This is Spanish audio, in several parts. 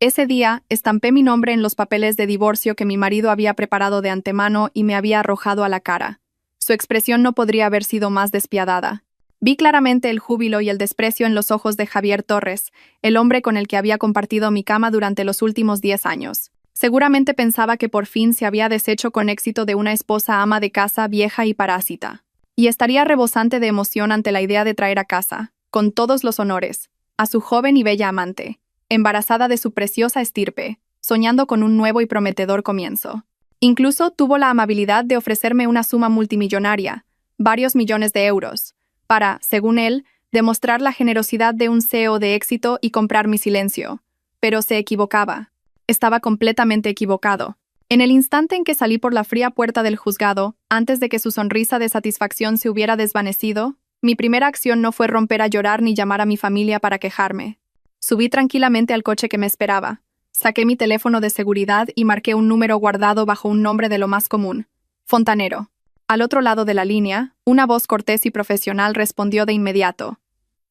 Ese día, estampé mi nombre en los papeles de divorcio que mi marido había preparado de antemano y me había arrojado a la cara. Su expresión no podría haber sido más despiadada. Vi claramente el júbilo y el desprecio en los ojos de Javier Torres, el hombre con el que había compartido mi cama durante los últimos 10 años. Seguramente pensaba que por fin se había deshecho con éxito de una esposa ama de casa vieja y parásita. Y estaría rebosante de emoción ante la idea de traer a casa, con todos los honores, a su joven y bella amante, embarazada de su preciosa estirpe, soñando con un nuevo y prometedor comienzo. Incluso tuvo la amabilidad de ofrecerme una suma multimillonaria, varios millones de euros, para, según él, demostrar la generosidad de un CEO de éxito y comprar mi silencio. Pero se equivocaba. Estaba completamente equivocado. En el instante en que salí por la fría puerta del juzgado, antes de que su sonrisa de satisfacción se hubiera desvanecido, mi primera acción no fue romper a llorar ni llamar a mi familia para quejarme. Subí tranquilamente al coche que me esperaba. Saqué mi teléfono de seguridad y marqué un número guardado bajo un nombre de lo más común: Fontanero. Al otro lado de la línea, una voz cortés y profesional respondió de inmediato: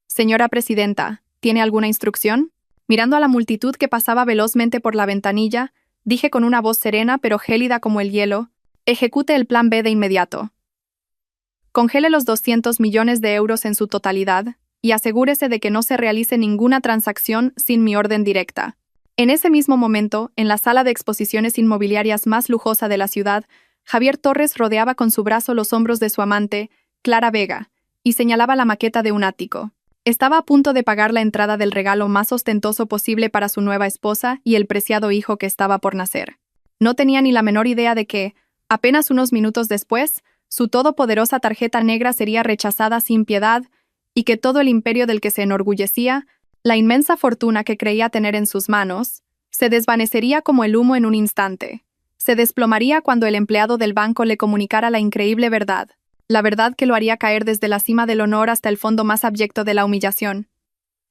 «Señora presidenta, ¿tiene alguna instrucción?». Mirando a la multitud que pasaba velozmente por la ventanilla, dije con una voz serena pero gélida como el hielo: «Ejecute el plan B de inmediato. Congele los 200 millones de euros en su totalidad y asegúrese de que no se realice ninguna transacción sin mi orden directa». En ese mismo momento, en la sala de exposiciones inmobiliarias más lujosa de la ciudad, Javier Torres rodeaba con su brazo los hombros de su amante, Clara Vega, y señalaba la maqueta de un ático. Estaba a punto de pagar la entrada del regalo más ostentoso posible para su nueva esposa y el preciado hijo que estaba por nacer. No tenía ni la menor idea de que, apenas unos minutos después, su todopoderosa tarjeta negra sería rechazada sin piedad y que todo el imperio del que se enorgullecía, la inmensa fortuna que creía tener en sus manos, se desvanecería como el humo en un instante. Se desplomaría cuando el empleado del banco le comunicara la increíble verdad, la verdad que lo haría caer desde la cima del honor hasta el fondo más abyecto de la humillación.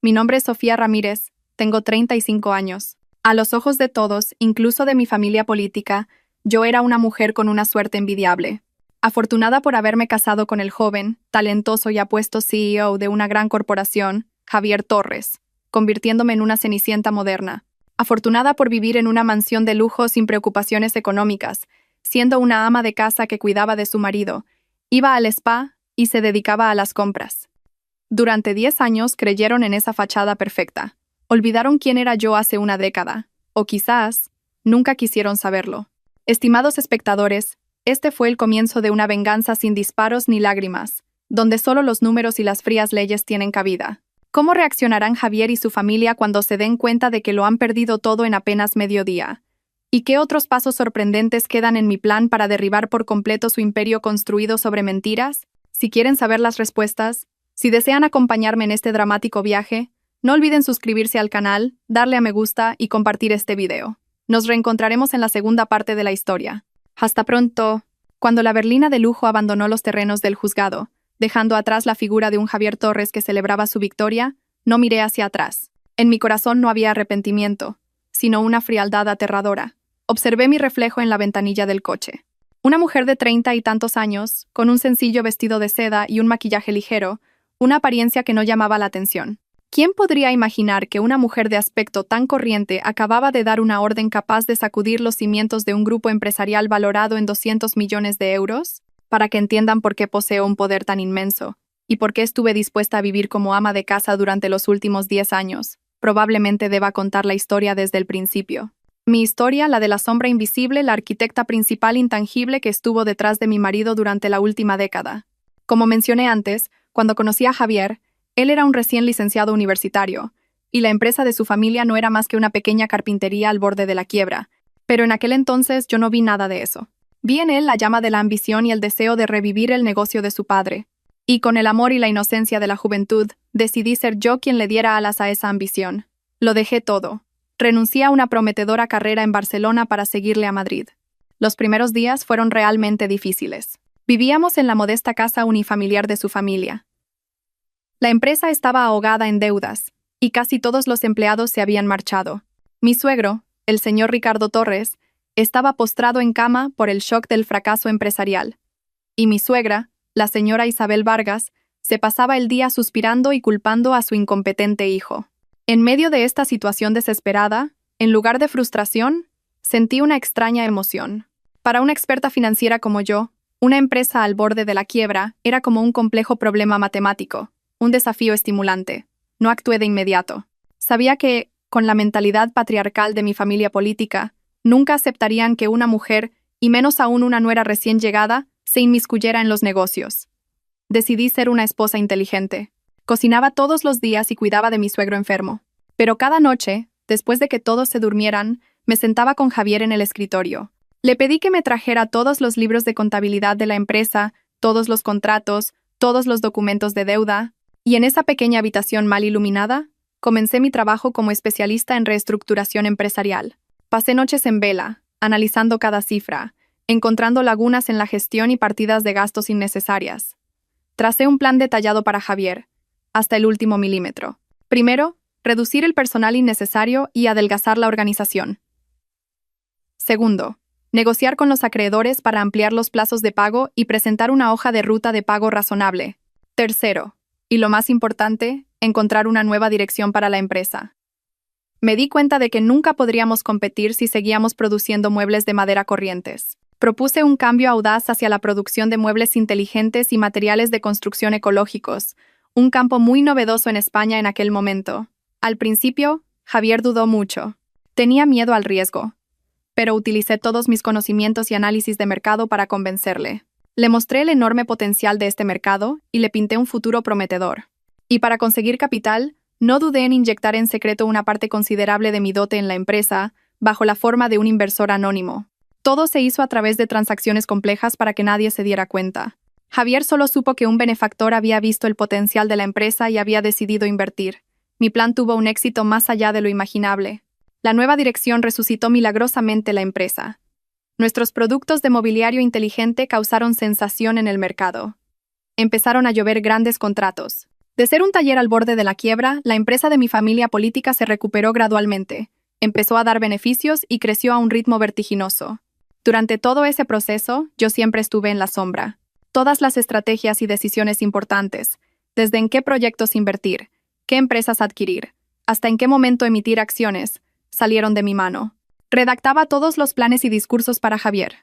Mi nombre es Sofía Ramírez, tengo 35 años. A los ojos de todos, incluso de mi familia política, yo era una mujer con una suerte envidiable. Afortunada por haberme casado con el joven, talentoso y apuesto CEO de una gran corporación, Javier Torres, convirtiéndome en una cenicienta moderna. Afortunada por vivir en una mansión de lujo sin preocupaciones económicas, siendo una ama de casa que cuidaba de su marido, iba al spa y se dedicaba a las compras. Durante 10 años creyeron en esa fachada perfecta. Olvidaron quién era yo hace una década, o quizás nunca quisieron saberlo. Estimados espectadores, este fue el comienzo de una venganza sin disparos ni lágrimas, donde solo los números y las frías leyes tienen cabida. ¿Cómo reaccionarán Javier y su familia cuando se den cuenta de que lo han perdido todo en apenas mediodía? ¿Y qué otros pasos sorprendentes quedan en mi plan para derribar por completo su imperio construido sobre mentiras? Si quieren saber las respuestas, si desean acompañarme en este dramático viaje, no olviden suscribirse al canal, darle a me gusta y compartir este video. Nos reencontraremos en la segunda parte de la historia. Hasta pronto. Cuando la berlina de lujo abandonó los terrenos del juzgado, dejando atrás la figura de un Javier Torres que celebraba su victoria, no miré hacia atrás. En mi corazón no había arrepentimiento, sino una frialdad aterradora. Observé mi reflejo en la ventanilla del coche. Una mujer de 30 y tantos años, con un sencillo vestido de seda y un maquillaje ligero, una apariencia que no llamaba la atención. ¿Quién podría imaginar que una mujer de aspecto tan corriente acababa de dar una orden capaz de sacudir los cimientos de un grupo empresarial valorado en 200 millones de euros? Para que entiendan por qué poseo un poder tan inmenso, y por qué estuve dispuesta a vivir como ama de casa durante los últimos 10 años, probablemente deba contar la historia desde el principio. Mi historia, la de la sombra invisible, la arquitecta principal intangible que estuvo detrás de mi marido durante la última década. Como mencioné antes, cuando conocí a Javier, él era un recién licenciado universitario, y la empresa de su familia no era más que una pequeña carpintería al borde de la quiebra, pero en aquel entonces yo no vi nada de eso. Vi en él la llama de la ambición y el deseo de revivir el negocio de su padre. Y con el amor y la inocencia de la juventud, decidí ser yo quien le diera alas a esa ambición. Lo dejé todo. Renuncié a una prometedora carrera en Barcelona para seguirle a Madrid. Los primeros días fueron realmente difíciles. Vivíamos en la modesta casa unifamiliar de su familia. La empresa estaba ahogada en deudas, y casi todos los empleados se habían marchado. Mi suegro, el señor Ricardo Torres, estaba postrado en cama por el shock del fracaso empresarial. Y mi suegra, la señora Isabel Vargas, se pasaba el día suspirando y culpando a su incompetente hijo. En medio de esta situación desesperada, En lugar de frustración, sentí una extraña emoción. Para una experta financiera como yo, una empresa al borde de la quiebra era como un complejo problema matemático, un desafío estimulante. No actué de inmediato. Sabía que, con la mentalidad patriarcal de mi familia política, nunca aceptarían que una mujer, y menos aún una nuera recién llegada, se inmiscuyera en los negocios. Decidí ser una esposa inteligente. Cocinaba todos los días y cuidaba de mi suegro enfermo. Pero cada noche, después de que todos se durmieran, me sentaba con Javier en el escritorio. Le pedí que me trajera todos los libros de contabilidad de la empresa, todos los contratos, todos los documentos de deuda, y en esa pequeña habitación mal iluminada, comencé mi trabajo como especialista en reestructuración empresarial. Pasé noches en vela, analizando cada cifra, encontrando lagunas en la gestión y partidas de gastos innecesarias. Tracé un plan detallado para Javier, hasta el último milímetro. Primero, reducir el personal innecesario y adelgazar la organización. Segundo, negociar con los acreedores para ampliar los plazos de pago y presentar una hoja de ruta de pago razonable. Tercero, y lo más importante, encontrar una nueva dirección para la empresa. Me di cuenta de que nunca podríamos competir si seguíamos produciendo muebles de madera corrientes. Propuse un cambio audaz hacia la producción de muebles inteligentes y materiales de construcción ecológicos, un campo muy novedoso en España en aquel momento. Al principio, Javier dudó mucho. Tenía miedo al riesgo, pero utilicé todos mis conocimientos y análisis de mercado para convencerle. Le mostré el enorme potencial de este mercado y le pinté un futuro prometedor. Y para conseguir capital, no dudé en inyectar en secreto una parte considerable de mi dote en la empresa, bajo la forma de un inversor anónimo. Todo se hizo a través de transacciones complejas para que nadie se diera cuenta. Javier solo supo que un benefactor había visto el potencial de la empresa y había decidido invertir. Mi plan tuvo un éxito más allá de lo imaginable. La nueva dirección resucitó milagrosamente la empresa. Nuestros productos de mobiliario inteligente causaron sensación en el mercado. Empezaron a llover grandes contratos. De ser un taller al borde de la quiebra, la empresa de mi familia política se recuperó gradualmente, empezó a dar beneficios y creció a un ritmo vertiginoso. Durante todo ese proceso, yo siempre estuve en la sombra. Todas las estrategias y decisiones importantes, desde en qué proyectos invertir, qué empresas adquirir, hasta en qué momento emitir acciones, salieron de mi mano. Redactaba todos los planes y discursos para Javier.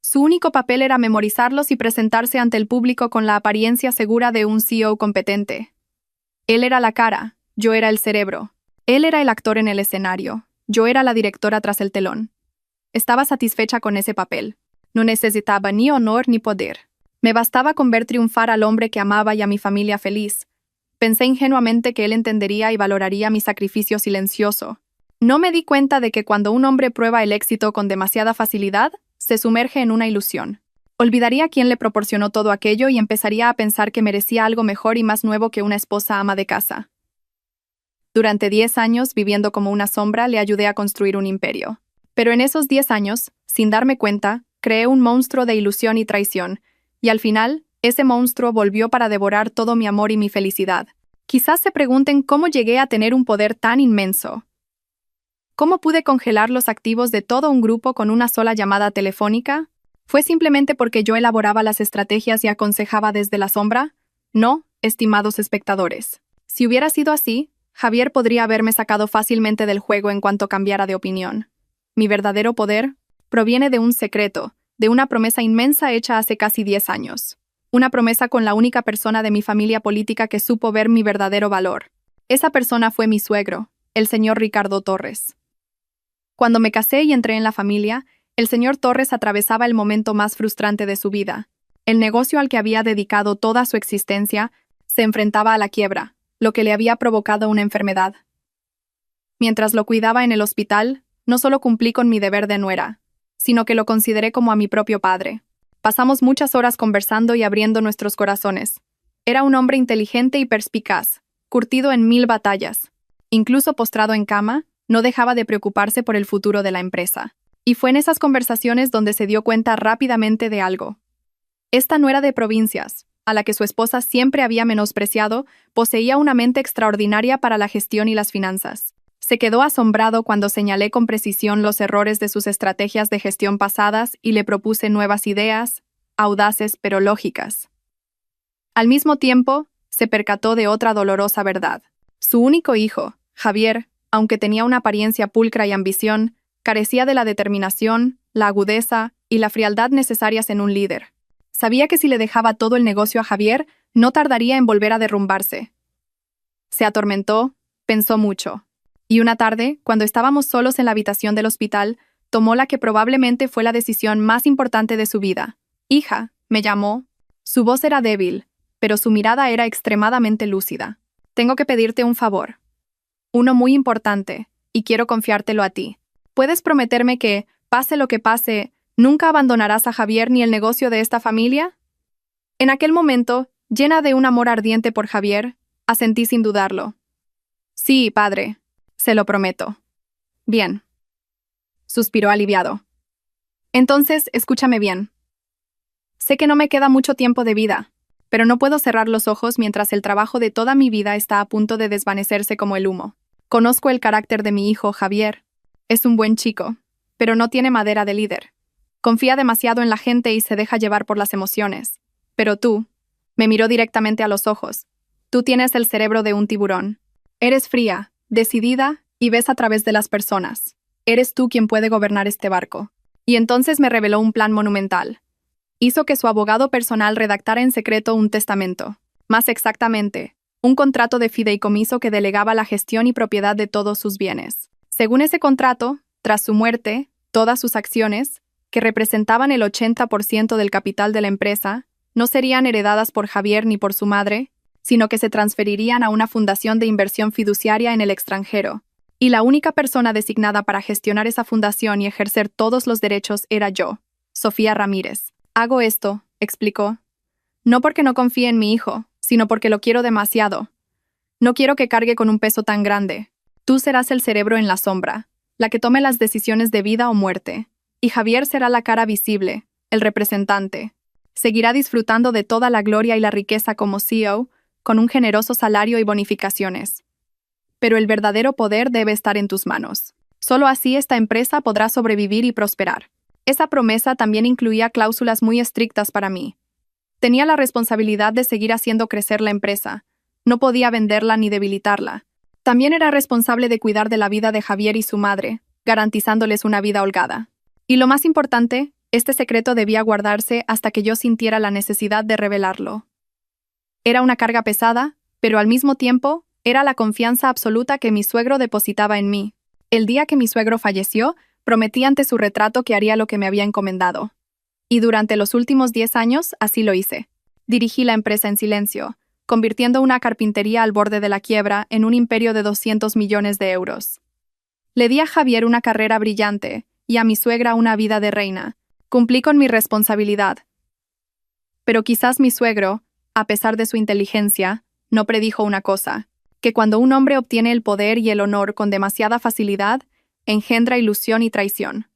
Su único papel era memorizarlos y presentarse ante el público con la apariencia segura de un CEO competente. Él era la cara, yo era el cerebro. Él era el actor en el escenario, yo era la directora tras el telón. Estaba satisfecha con ese papel. No necesitaba ni honor ni poder. Me bastaba con ver triunfar al hombre que amaba y a mi familia feliz. Pensé ingenuamente que él entendería y valoraría mi sacrificio silencioso. No me di cuenta de que cuando un hombre prueba el éxito con demasiada facilidad, se sumerge en una ilusión. Olvidaría quién le proporcionó todo aquello y empezaría a pensar que merecía algo mejor y más nuevo que una esposa ama de casa. Durante 10 años, viviendo como una sombra, le ayudé a construir un imperio. Pero en esos 10 años, sin darme cuenta, creé un monstruo de ilusión y traición, y al final, ese monstruo volvió para devorar todo mi amor y mi felicidad. Quizás se pregunten cómo llegué a tener un poder tan inmenso. ¿Cómo pude congelar los activos de todo un grupo con una sola llamada telefónica? ¿Fue simplemente porque yo elaboraba las estrategias y aconsejaba desde la sombra? No, estimados espectadores. Si hubiera sido así, Javier podría haberme sacado fácilmente del juego en cuanto cambiara de opinión. Mi verdadero poder proviene de un secreto, de una promesa inmensa hecha hace casi 10 años. Una promesa con la única persona de mi familia política que supo ver mi verdadero valor. Esa persona fue mi suegro, el señor Ricardo Torres. Cuando me casé y entré en la familia, el señor Torres atravesaba el momento más frustrante de su vida. El negocio al que había dedicado toda su existencia se enfrentaba a la quiebra, lo que le había provocado una enfermedad. Mientras lo cuidaba en el hospital, no solo cumplí con mi deber de nuera, sino que lo consideré como a mi propio padre. Pasamos muchas horas conversando y abriendo nuestros corazones. Era un hombre inteligente y perspicaz, curtido en 1000 batallas. Incluso postrado en cama, no dejaba de preocuparse por el futuro de la empresa. Y fue en esas conversaciones donde se dio cuenta rápidamente de algo. Esta nuera de provincias, a la que su esposa siempre había menospreciado, poseía una mente extraordinaria para la gestión y las finanzas. Se quedó asombrado cuando señalé con precisión los errores de sus estrategias de gestión pasadas y le propuse nuevas ideas, audaces pero lógicas. Al mismo tiempo, se percató de otra dolorosa verdad. Su único hijo, Javier, aunque tenía una apariencia pulcra y ambición, carecía de la determinación, la agudeza y la frialdad necesarias en un líder. Sabía que si le dejaba todo el negocio a Javier, no tardaría en volver a derrumbarse. Se atormentó, pensó mucho. Y una tarde, cuando estábamos solos en la habitación del hospital, tomó la que probablemente fue la decisión más importante de su vida. «Hija», me llamó. Su voz era débil, pero su mirada era extremadamente lúcida. «Tengo que pedirte un favor. Uno muy importante, y quiero confiártelo a ti. ¿Puedes prometerme que, pase lo que pase, nunca abandonarás a Javier ni el negocio de esta familia?» En aquel momento, llena de un amor ardiente por Javier, asentí sin dudarlo. «Sí, padre, se lo prometo». «Bien», suspiró aliviado. «Entonces, escúchame bien. Sé que no me queda mucho tiempo de vida, pero no puedo cerrar los ojos mientras el trabajo de toda mi vida está a punto de desvanecerse como el humo. Conozco el carácter de mi hijo, Javier. Es un buen chico, pero no tiene madera de líder. Confía demasiado en la gente y se deja llevar por las emociones. Pero tú», me miró directamente a los ojos, «tú tienes el cerebro de un tiburón. Eres fría, decidida y ves a través de las personas. Eres tú quien puede gobernar este barco». Y entonces me reveló un plan monumental. Hizo que su abogado personal redactara en secreto un testamento. Más exactamente, un contrato de fideicomiso que delegaba la gestión y propiedad de todos sus bienes. Según ese contrato, tras su muerte, todas sus acciones, que representaban el 80% del capital de la empresa, no serían heredadas por Javier ni por su madre, sino que se transferirían a una fundación de inversión fiduciaria en el extranjero. Y la única persona designada para gestionar esa fundación y ejercer todos los derechos era yo, Sofía Ramírez. «Hago esto», explicó, «no porque no confíe en mi hijo, sino porque lo quiero demasiado. No quiero que cargue con un peso tan grande. Tú serás el cerebro en la sombra, la que tome las decisiones de vida o muerte. Y Javier será la cara visible, el representante. Seguirá disfrutando de toda la gloria y la riqueza como CEO, con un generoso salario y bonificaciones. Pero el verdadero poder debe estar en tus manos. Solo así esta empresa podrá sobrevivir y prosperar». Esa promesa también incluía cláusulas muy estrictas para mí. Tenía la responsabilidad de seguir haciendo crecer la empresa. No podía venderla ni debilitarla. También era responsable de cuidar de la vida de Javier y su madre, garantizándoles una vida holgada. Y lo más importante, este secreto debía guardarse hasta que yo sintiera la necesidad de revelarlo. Era una carga pesada, pero al mismo tiempo, era la confianza absoluta que mi suegro depositaba en mí. El día que mi suegro falleció, prometí ante su retrato que haría lo que me había encomendado. Y durante los últimos 10 años, así lo hice. Dirigí la empresa en silencio, convirtiendo una carpintería al borde de la quiebra en un imperio de 200 millones de euros. Le di a Javier una carrera brillante y a mi suegra una vida de reina. Cumplí con mi responsabilidad. Pero quizás mi suegro, a pesar de su inteligencia, no predijo una cosa, que cuando un hombre obtiene el poder y el honor con demasiada facilidad, engendra ilusión y traición.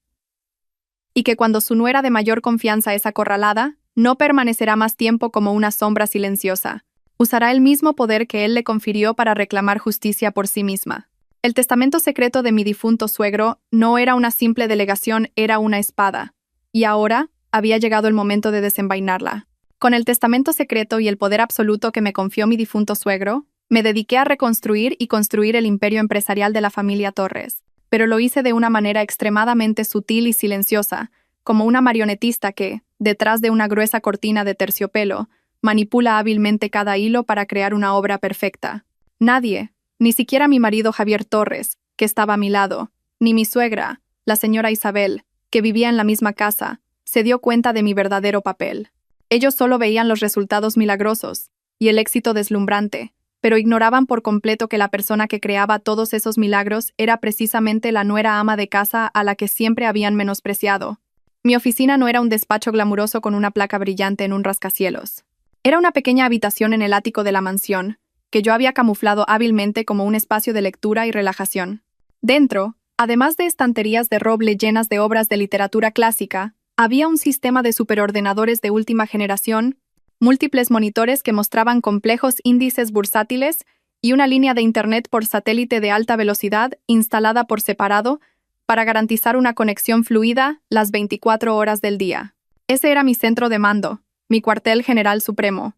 Y que cuando su nuera de mayor confianza es acorralada, no permanecerá más tiempo como una sombra silenciosa. Usará el mismo poder que él le confirió para reclamar justicia por sí misma. El testamento secreto de mi difunto suegro no era una simple delegación, era una espada. Y ahora había llegado el momento de desenvainarla. Con el testamento secreto y el poder absoluto que me confió mi difunto suegro, me dediqué a reconstruir y construir el imperio empresarial de la familia Torres. Pero lo hice de una manera extremadamente sutil y silenciosa, como una marionetista que, detrás de una gruesa cortina de terciopelo, manipula hábilmente cada hilo para crear una obra perfecta. Nadie, ni siquiera mi marido Javier Torres, que estaba a mi lado, ni mi suegra, la señora Isabel, que vivía en la misma casa, se dio cuenta de mi verdadero papel. Ellos solo veían los resultados milagrosos y el éxito deslumbrante, pero ignoraban por completo que la persona que creaba todos esos milagros era precisamente la nuera ama de casa a la que siempre habían menospreciado. Mi oficina no era un despacho glamuroso con una placa brillante en un rascacielos. Era una pequeña habitación en el ático de la mansión, que yo había camuflado hábilmente como un espacio de lectura y relajación. Dentro, además de estanterías de roble llenas de obras de literatura clásica, había un sistema de superordenadores de última generación, múltiples monitores que mostraban complejos índices bursátiles y una línea de Internet por satélite de alta velocidad instalada por separado para garantizar una conexión fluida las 24 horas del día. Ese era mi centro de mando, mi cuartel general supremo.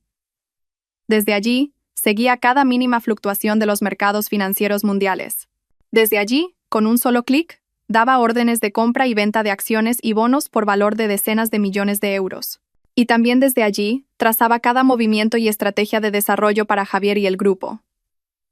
Desde allí, seguía cada mínima fluctuación de los mercados financieros mundiales. Desde allí, con un solo clic, daba órdenes de compra y venta de acciones y bonos por valor de decenas de millones de euros. Y también desde allí, trazaba cada movimiento y estrategia de desarrollo para Javier y el grupo.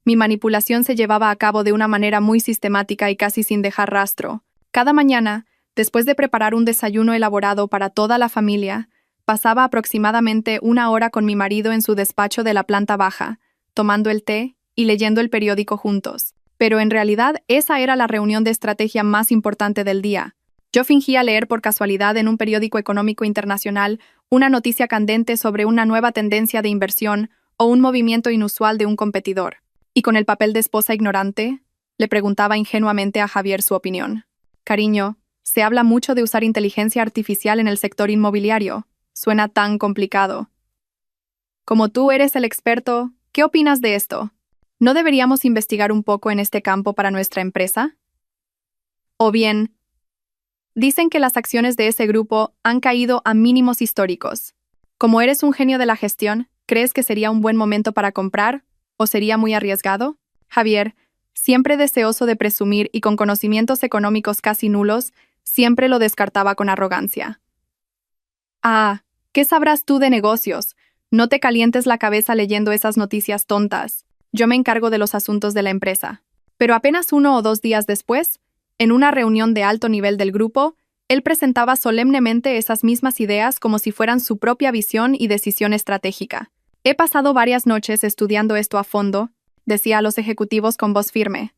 Mi manipulación se llevaba a cabo de una manera muy sistemática y casi sin dejar rastro. Cada mañana, después de preparar un desayuno elaborado para toda la familia, pasaba aproximadamente 1 hora con mi marido en su despacho de la planta baja, tomando el té y leyendo el periódico juntos. Pero en realidad esa era la reunión de estrategia más importante del día. Yo fingía leer por casualidad en un periódico económico internacional una noticia candente sobre una nueva tendencia de inversión o un movimiento inusual de un competidor. Y con el papel de esposa ignorante, le preguntaba ingenuamente a Javier su opinión. Cariño, se habla mucho de usar inteligencia artificial en el sector inmobiliario. Suena tan complicado. Como tú eres el experto, ¿qué opinas de esto? ¿No deberíamos investigar un poco en este campo para nuestra empresa? O bien, dicen que las acciones de ese grupo han caído a mínimos históricos. Como eres un genio de la gestión, ¿crees que sería un buen momento para comprar? ¿O sería muy arriesgado? Javier, siempre deseoso de presumir y con conocimientos económicos casi nulos, siempre lo descartaba con arrogancia. Ah, ¿qué sabrás tú de negocios? No te calientes la cabeza leyendo esas noticias tontas. Yo me encargo de los asuntos de la empresa. Pero apenas 1 o 2 días después, en una reunión de alto nivel del grupo, él presentaba solemnemente esas mismas ideas como si fueran su propia visión y decisión estratégica. He pasado varias noches estudiando esto a fondo, decía a los ejecutivos con voz firme.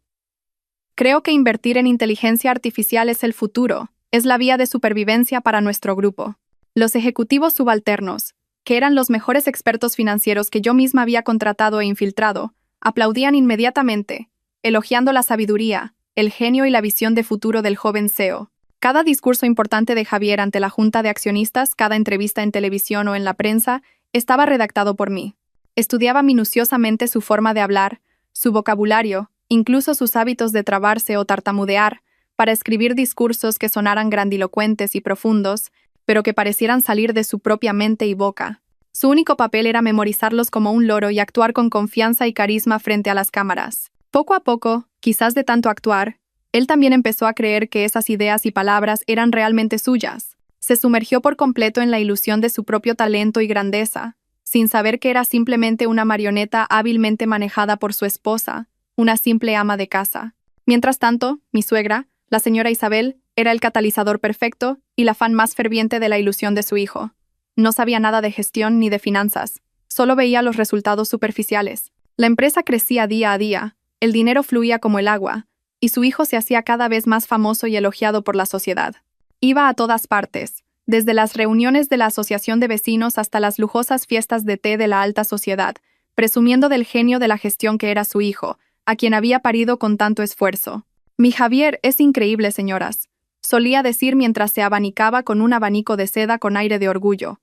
Creo que invertir en inteligencia artificial es el futuro, es la vía de supervivencia para nuestro grupo. Los ejecutivos subalternos, que eran los mejores expertos financieros que yo misma había contratado e infiltrado, aplaudían inmediatamente, elogiando la sabiduría, el genio y la visión de futuro del joven CEO. Cada discurso importante de Javier ante la junta de accionistas, cada entrevista en televisión o en la prensa, estaba redactado por mí. Estudiaba minuciosamente su forma de hablar, su vocabulario, incluso sus hábitos de trabarse o tartamudear, para escribir discursos que sonaran grandilocuentes y profundos, pero que parecieran salir de su propia mente y boca. Su único papel era memorizarlos como un loro y actuar con confianza y carisma frente a las cámaras. Poco a poco, quizás de tanto actuar, él también empezó a creer que esas ideas y palabras eran realmente suyas. Se sumergió por completo en la ilusión de su propio talento y grandeza, sin saber que era simplemente una marioneta hábilmente manejada por su esposa, una simple ama de casa. Mientras tanto, mi suegra, la señora Isabel, era el catalizador perfecto y la fan más ferviente de la ilusión de su hijo. No sabía nada de gestión ni de finanzas, solo veía los resultados superficiales. La empresa crecía día a día, el dinero fluía como el agua, y su hijo se hacía cada vez más famoso y elogiado por la sociedad. Iba a todas partes, desde las reuniones de la asociación de vecinos hasta las lujosas fiestas de té de la alta sociedad, presumiendo del genio de la gestión que era su hijo, a quien había parido con tanto esfuerzo. Mi Javier es increíble, señoras, solía decir mientras se abanicaba con un abanico de seda con aire de orgullo.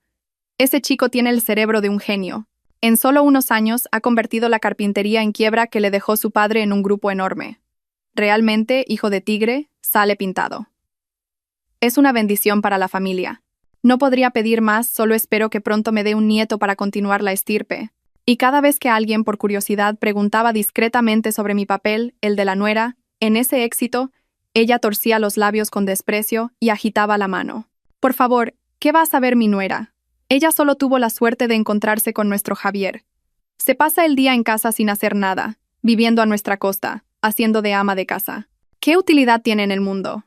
Ese chico tiene el cerebro de un genio. En solo unos años ha convertido la carpintería en quiebra que le dejó su padre en un grupo enorme. Realmente, hijo de tigre, sale pintado. Es una bendición para la familia. No podría pedir más, solo espero que pronto me dé un nieto para continuar la estirpe. Y cada vez que alguien por curiosidad preguntaba discretamente sobre mi papel, el de la nuera, en ese éxito, ella torcía los labios con desprecio y agitaba la mano. Por favor, ¿qué va a saber mi nuera? Ella solo tuvo la suerte de encontrarse con nuestro Javier. Se pasa el día en casa sin hacer nada, viviendo a nuestra costa, haciendo de ama de casa. ¿Qué utilidad tiene en el mundo?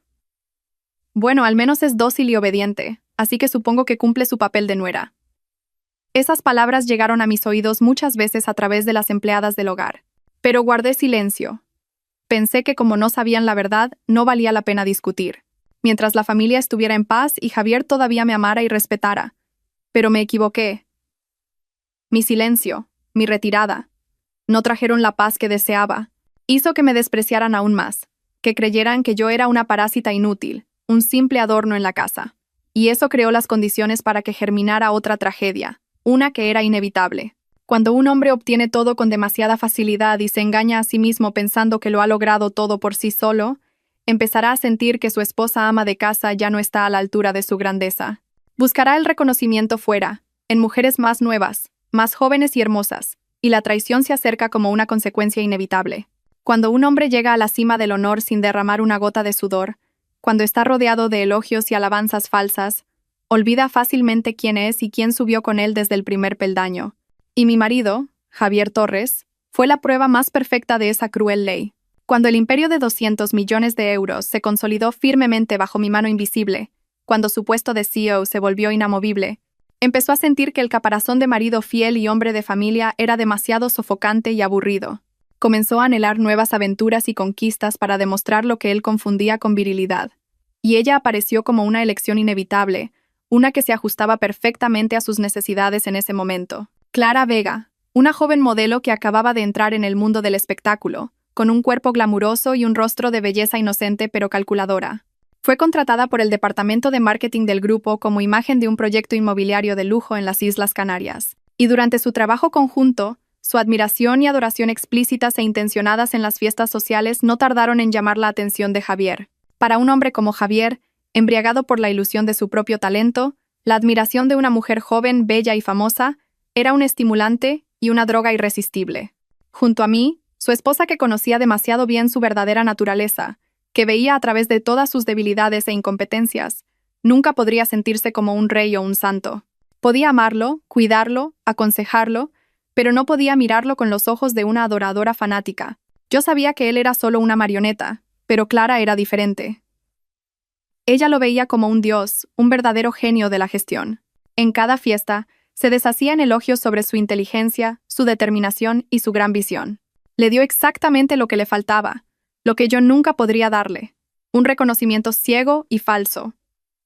Bueno, al menos es dócil y obediente, así que supongo que cumple su papel de nuera. Esas palabras llegaron a mis oídos muchas veces a través de las empleadas del hogar. Pero guardé silencio. Pensé que como no sabían la verdad, no valía la pena discutir, mientras la familia estuviera en paz y Javier todavía me amara y respetara. Pero me equivoqué. Mi silencio, mi retirada, no trajeron la paz que deseaba. Hizo que me despreciaran aún más, que creyeran que yo era una parásita inútil, un simple adorno en la casa. Y eso creó las condiciones para que germinara otra tragedia, una que era inevitable. Cuando un hombre obtiene todo con demasiada facilidad y se engaña a sí mismo pensando que lo ha logrado todo por sí solo, empezará a sentir que su esposa ama de casa ya no está a la altura de su grandeza. Buscará el reconocimiento fuera, en mujeres más nuevas, más jóvenes y hermosas, y la traición se acerca como una consecuencia inevitable. Cuando un hombre llega a la cima del honor sin derramar una gota de sudor, cuando está rodeado de elogios y alabanzas falsas, olvida fácilmente quién es y quién subió con él desde el primer peldaño. Y mi marido, Javier Torres, fue la prueba más perfecta de esa cruel ley. Cuando el imperio de 200 millones de euros se consolidó firmemente bajo mi mano invisible, cuando su puesto de CEO se volvió inamovible, empezó a sentir que el caparazón de marido fiel y hombre de familia era demasiado sofocante y aburrido. Comenzó a anhelar nuevas aventuras y conquistas para demostrar lo que él confundía con virilidad. Y ella apareció como una elección inevitable, una que se ajustaba perfectamente a sus necesidades en ese momento. Clara Vega, una joven modelo que acababa de entrar en el mundo del espectáculo, con un cuerpo glamuroso y un rostro de belleza inocente pero calculadora. Fue contratada por el departamento de marketing del grupo como imagen de un proyecto inmobiliario de lujo en las Islas Canarias. Y durante su trabajo conjunto, su admiración y adoración explícitas e intencionadas en las fiestas sociales no tardaron en llamar la atención de Javier. Para un hombre como Javier, embriagado por la ilusión de su propio talento, la admiración de una mujer joven, bella y famosa era un estimulante y una droga irresistible. Junto a mí, su esposa que conocía demasiado bien su verdadera naturaleza, que veía a través de todas sus debilidades e incompetencias, nunca podría sentirse como un rey o un santo. Podía amarlo, cuidarlo, aconsejarlo, pero no podía mirarlo con los ojos de una adoradora fanática. Yo sabía que él era solo una marioneta, pero Clara era diferente. Ella lo veía como un dios, un verdadero genio de la gestión. En cada fiesta, se deshacía en elogios sobre su inteligencia, su determinación y su gran visión. Le dio exactamente lo que le faltaba, lo que yo nunca podría darle, un reconocimiento ciego y falso.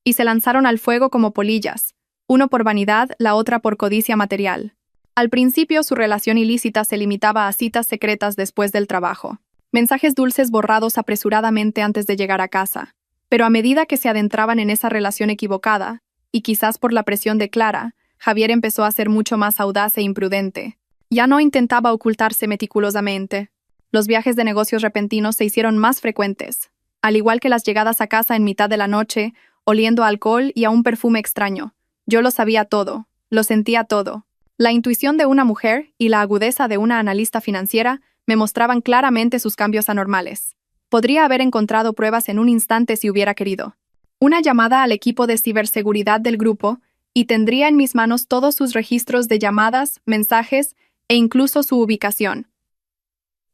Y se lanzaron al fuego como polillas, uno por vanidad, la otra por codicia material. Al principio su relación ilícita se limitaba a citas secretas después del trabajo, mensajes dulces borrados apresuradamente antes de llegar a casa. Pero a medida que se adentraban en esa relación equivocada, y quizás por la presión de Clara, Javier empezó a ser mucho más audaz e imprudente. Ya no intentaba ocultarse meticulosamente. Los viajes de negocios repentinos se hicieron más frecuentes, al igual que las llegadas a casa en mitad de la noche, oliendo a alcohol y a un perfume extraño. Yo lo sabía todo, lo sentía todo. La intuición de una mujer y la agudeza de una analista financiera me mostraban claramente sus cambios anormales. Podría haber encontrado pruebas en un instante si hubiera querido. Una llamada al equipo de ciberseguridad del grupo y tendría en mis manos todos sus registros de llamadas, mensajes e incluso su ubicación.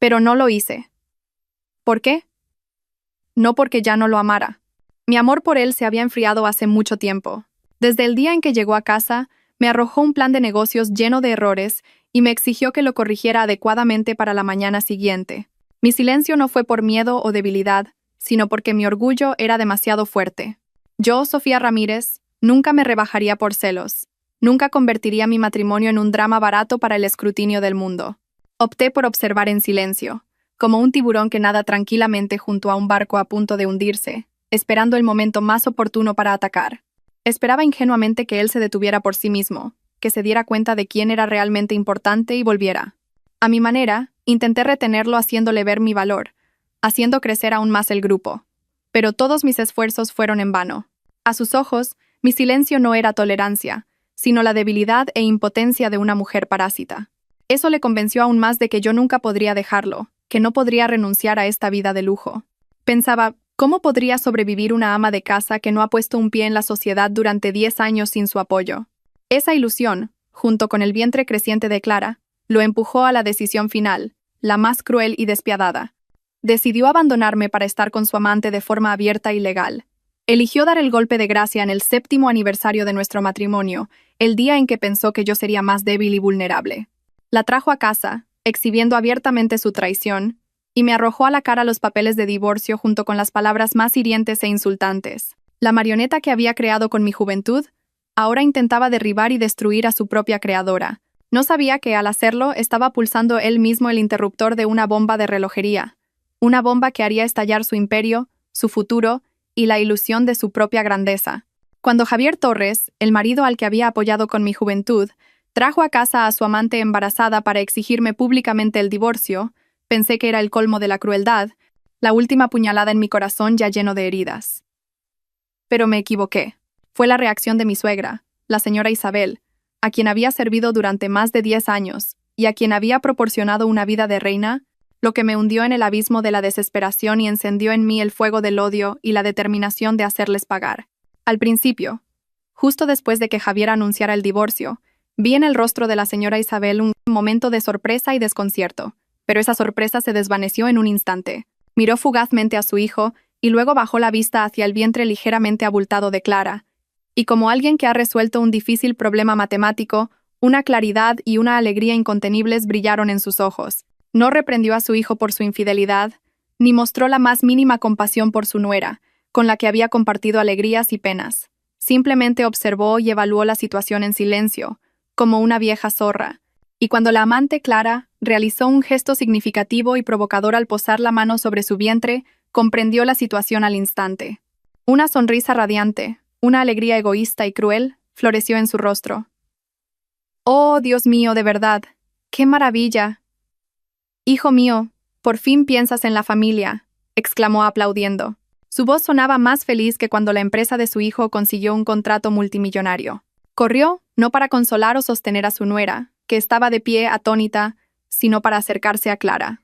Pero no lo hice. ¿Por qué? No porque ya no lo amara. Mi amor por él se había enfriado hace mucho tiempo. Desde el día en que llegó a casa, me arrojó un plan de negocios lleno de errores y me exigió que lo corrigiera adecuadamente para la mañana siguiente. Mi silencio no fue por miedo o debilidad, sino porque mi orgullo era demasiado fuerte. Yo, Sofía Ramírez, nunca me rebajaría por celos. Nunca convertiría mi matrimonio en un drama barato para el escrutinio del mundo. Opté por observar en silencio, como un tiburón que nada tranquilamente junto a un barco a punto de hundirse, esperando el momento más oportuno para atacar. Esperaba ingenuamente que él se detuviera por sí mismo, que se diera cuenta de quién era realmente importante y volviera. A mi manera, intenté retenerlo haciéndole ver mi valor, haciendo crecer aún más el grupo. Pero todos mis esfuerzos fueron en vano. A sus ojos, mi silencio no era tolerancia, sino la debilidad e impotencia de una mujer parásita. Eso le convenció aún más de que yo nunca podría dejarlo, que no podría renunciar a esta vida de lujo. Pensaba, ¿cómo podría sobrevivir una ama de casa que no ha puesto un pie en la sociedad durante 10 años sin su apoyo? Esa ilusión, junto con el vientre creciente de Clara, lo empujó a la decisión final, la más cruel y despiadada. Decidió abandonarme para estar con su amante de forma abierta y legal. Eligió dar el golpe de gracia en el 7º aniversario de nuestro matrimonio, el día en que pensó que yo sería más débil y vulnerable. La trajo a casa, exhibiendo abiertamente su traición, y me arrojó a la cara los papeles de divorcio junto con las palabras más hirientes e insultantes. La marioneta que había creado con mi juventud, ahora intentaba derribar y destruir a su propia creadora. No sabía que al hacerlo estaba pulsando él mismo el interruptor de una bomba de relojería, una bomba que haría estallar su imperio, su futuro y la ilusión de su propia grandeza. Cuando Javier Torres, el marido al que había apoyado con mi juventud, trajo a casa a su amante embarazada para exigirme públicamente el divorcio, pensé que era el colmo de la crueldad, la última puñalada en mi corazón ya lleno de heridas. Pero me equivoqué. Fue la reacción de mi suegra, la señora Isabel, a quien había servido durante más de 10 años y a quien había proporcionado una vida de reina, lo que me hundió en el abismo de la desesperación y encendió en mí el fuego del odio y la determinación de hacerles pagar. Al principio, justo después de que Javier anunciara el divorcio, vi en el rostro de la señora Isabel un momento de sorpresa y desconcierto, pero esa sorpresa se desvaneció en un instante. Miró fugazmente a su hijo y luego bajó la vista hacia el vientre ligeramente abultado de Clara, y como alguien que ha resuelto un difícil problema matemático, una claridad y una alegría incontenibles brillaron en sus ojos. No reprendió a su hijo por su infidelidad, ni mostró la más mínima compasión por su nuera, con la que había compartido alegrías y penas. Simplemente observó y evaluó la situación en silencio, como una vieja zorra, y cuando la amante Clara realizó un gesto significativo y provocador al posar la mano sobre su vientre, comprendió la situación al instante. Una sonrisa radiante, una alegría egoísta y cruel, floreció en su rostro. «Oh, Dios mío, de verdad, qué maravilla! Hijo mío, por fin piensas en la familia», exclamó aplaudiendo. Su voz sonaba más feliz que cuando la empresa de su hijo consiguió un contrato multimillonario. Corrió, no para consolar o sostener a su nuera, que estaba de pie atónita, sino para acercarse a Clara.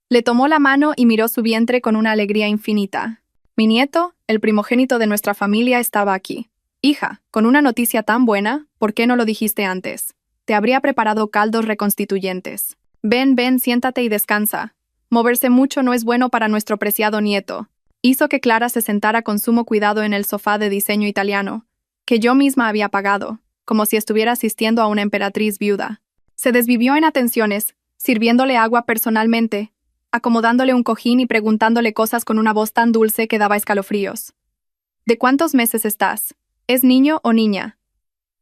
Le tomó la mano y miró su vientre con una alegría infinita. «Mi nieto, el primogénito de nuestra familia, estaba aquí. Hija, con una noticia tan buena, ¿por qué no lo dijiste antes? Te habría preparado caldos reconstituyentes. Ven, ven, siéntate y descansa. Moverse mucho no es bueno para nuestro preciado nieto». Hizo que Clara se sentara con sumo cuidado en el sofá de diseño italiano, que yo misma había pagado, como si estuviera asistiendo a una emperatriz viuda. Se desvivió en atenciones, sirviéndole agua personalmente, acomodándole un cojín y preguntándole cosas con una voz tan dulce que daba escalofríos. «¿De cuántos meses estás? ¿Es niño o niña?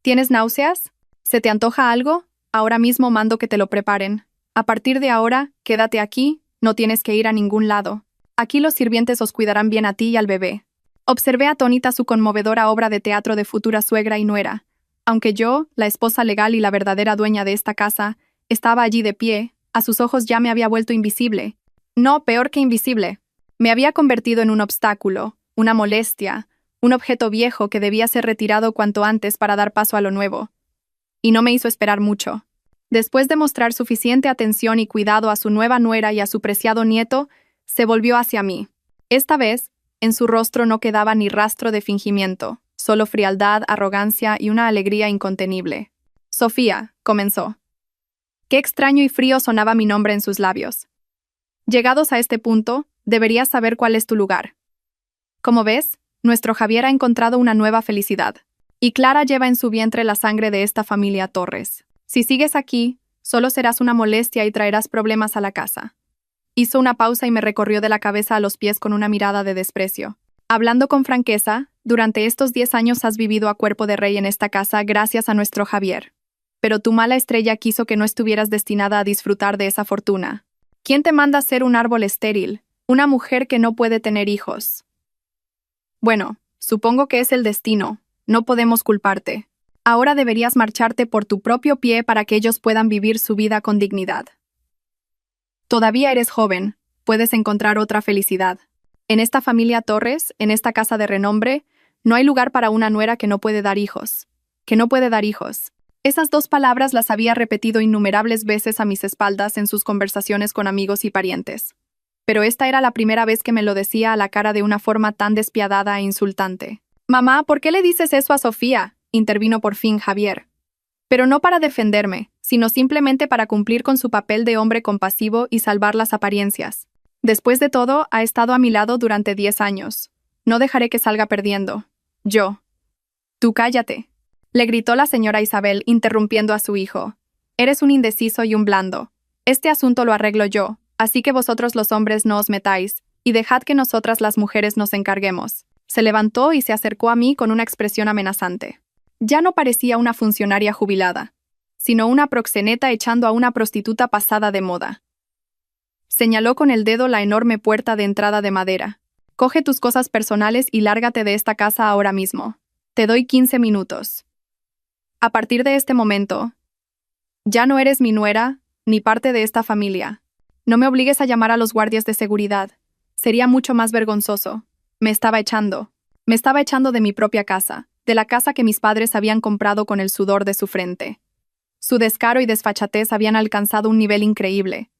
¿Tienes náuseas? ¿Se te antoja algo? Ahora mismo mando que te lo preparen. A partir de ahora, quédate aquí, no tienes que ir a ningún lado. Aquí los sirvientes os cuidarán bien a ti y al bebé». Observé atónita su conmovedora obra de teatro de futura suegra y nuera, aunque yo, la esposa legal y la verdadera dueña de esta casa, estaba allí de pie, a sus ojos ya me había vuelto invisible. No, peor que invisible. Me había convertido en un obstáculo, una molestia, un objeto viejo que debía ser retirado cuanto antes para dar paso a lo nuevo. Y no me hizo esperar mucho. Después de mostrar suficiente atención y cuidado a su nueva nuera y a su preciado nieto, se volvió hacia mí. Esta vez, en su rostro no quedaba ni rastro de fingimiento, solo frialdad, arrogancia y una alegría incontenible. «Sofía», comenzó. Qué extraño y frío sonaba mi nombre en sus labios. «Llegados a este punto, deberías saber cuál es tu lugar. Como ves, nuestro Javier ha encontrado una nueva felicidad, y Clara lleva en su vientre la sangre de esta familia Torres. Si sigues aquí, solo serás una molestia y traerás problemas a la casa». Hizo una pausa y me recorrió de la cabeza a los pies con una mirada de desprecio. «Hablando con franqueza, durante estos 10 años has vivido a cuerpo de rey en esta casa gracias a nuestro Javier. Pero tu mala estrella quiso que no estuvieras destinada a disfrutar de esa fortuna. ¿Quién te manda ser un árbol estéril, una mujer que no puede tener hijos? Bueno, supongo que es el destino, no podemos culparte. Ahora deberías marcharte por tu propio pie para que ellos puedan vivir su vida con dignidad. Todavía eres joven, puedes encontrar otra felicidad. En esta familia Torres, en esta casa de renombre, no hay lugar para una nuera que no puede dar hijos. Que no puede dar hijos». Esas 2 palabras las había repetido innumerables veces a mis espaldas en sus conversaciones con amigos y parientes. Pero esta era la primera vez que me lo decía a la cara de una forma tan despiadada e insultante. «Mamá, ¿por qué le dices eso a Sofía?», intervino por fin Javier. Pero no para defenderme, sino simplemente para cumplir con su papel de hombre compasivo y salvar las apariencias. Después de todo, ha estado a mi lado durante 10 años. No dejaré que salga perdiendo. Yo. «Tú cállate», le gritó la señora Isabel, interrumpiendo a su hijo. «Eres un indeciso y un blando. Este asunto lo arreglo yo, así que vosotros los hombres no os metáis, y dejad que nosotras las mujeres nos encarguemos». Se levantó y se acercó a mí con una expresión amenazante. Ya no parecía una funcionaria jubilada, sino una proxeneta echando a una prostituta pasada de moda. Señaló con el dedo la enorme puerta de entrada de madera. «Coge tus cosas personales y lárgate de esta casa ahora mismo. Te doy 15 minutos. A partir de este momento, ya no eres mi nuera, ni parte de esta familia. No me obligues a llamar a los guardias de seguridad. Sería mucho más vergonzoso. Me estaba echando de mi propia casa, de la casa que mis padres habían comprado con el sudor de su frente. Su descaro y desfachatez habían alcanzado un nivel increíble.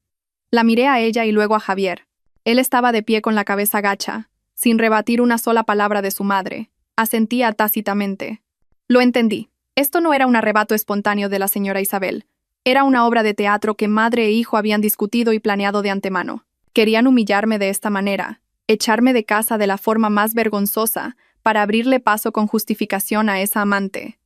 La miré a ella y luego a Javier. Él estaba de pie con la cabeza gacha, sin rebatir una sola palabra de su madre. Asentía tácitamente. Lo entendí. Esto no era un arrebato espontáneo de la señora Isabel. Era una obra de teatro que madre e hijo habían discutido y planeado de antemano. Querían humillarme de esta manera, echarme de casa de la forma más vergonzosa, para abrirle paso con justificación a esa amante.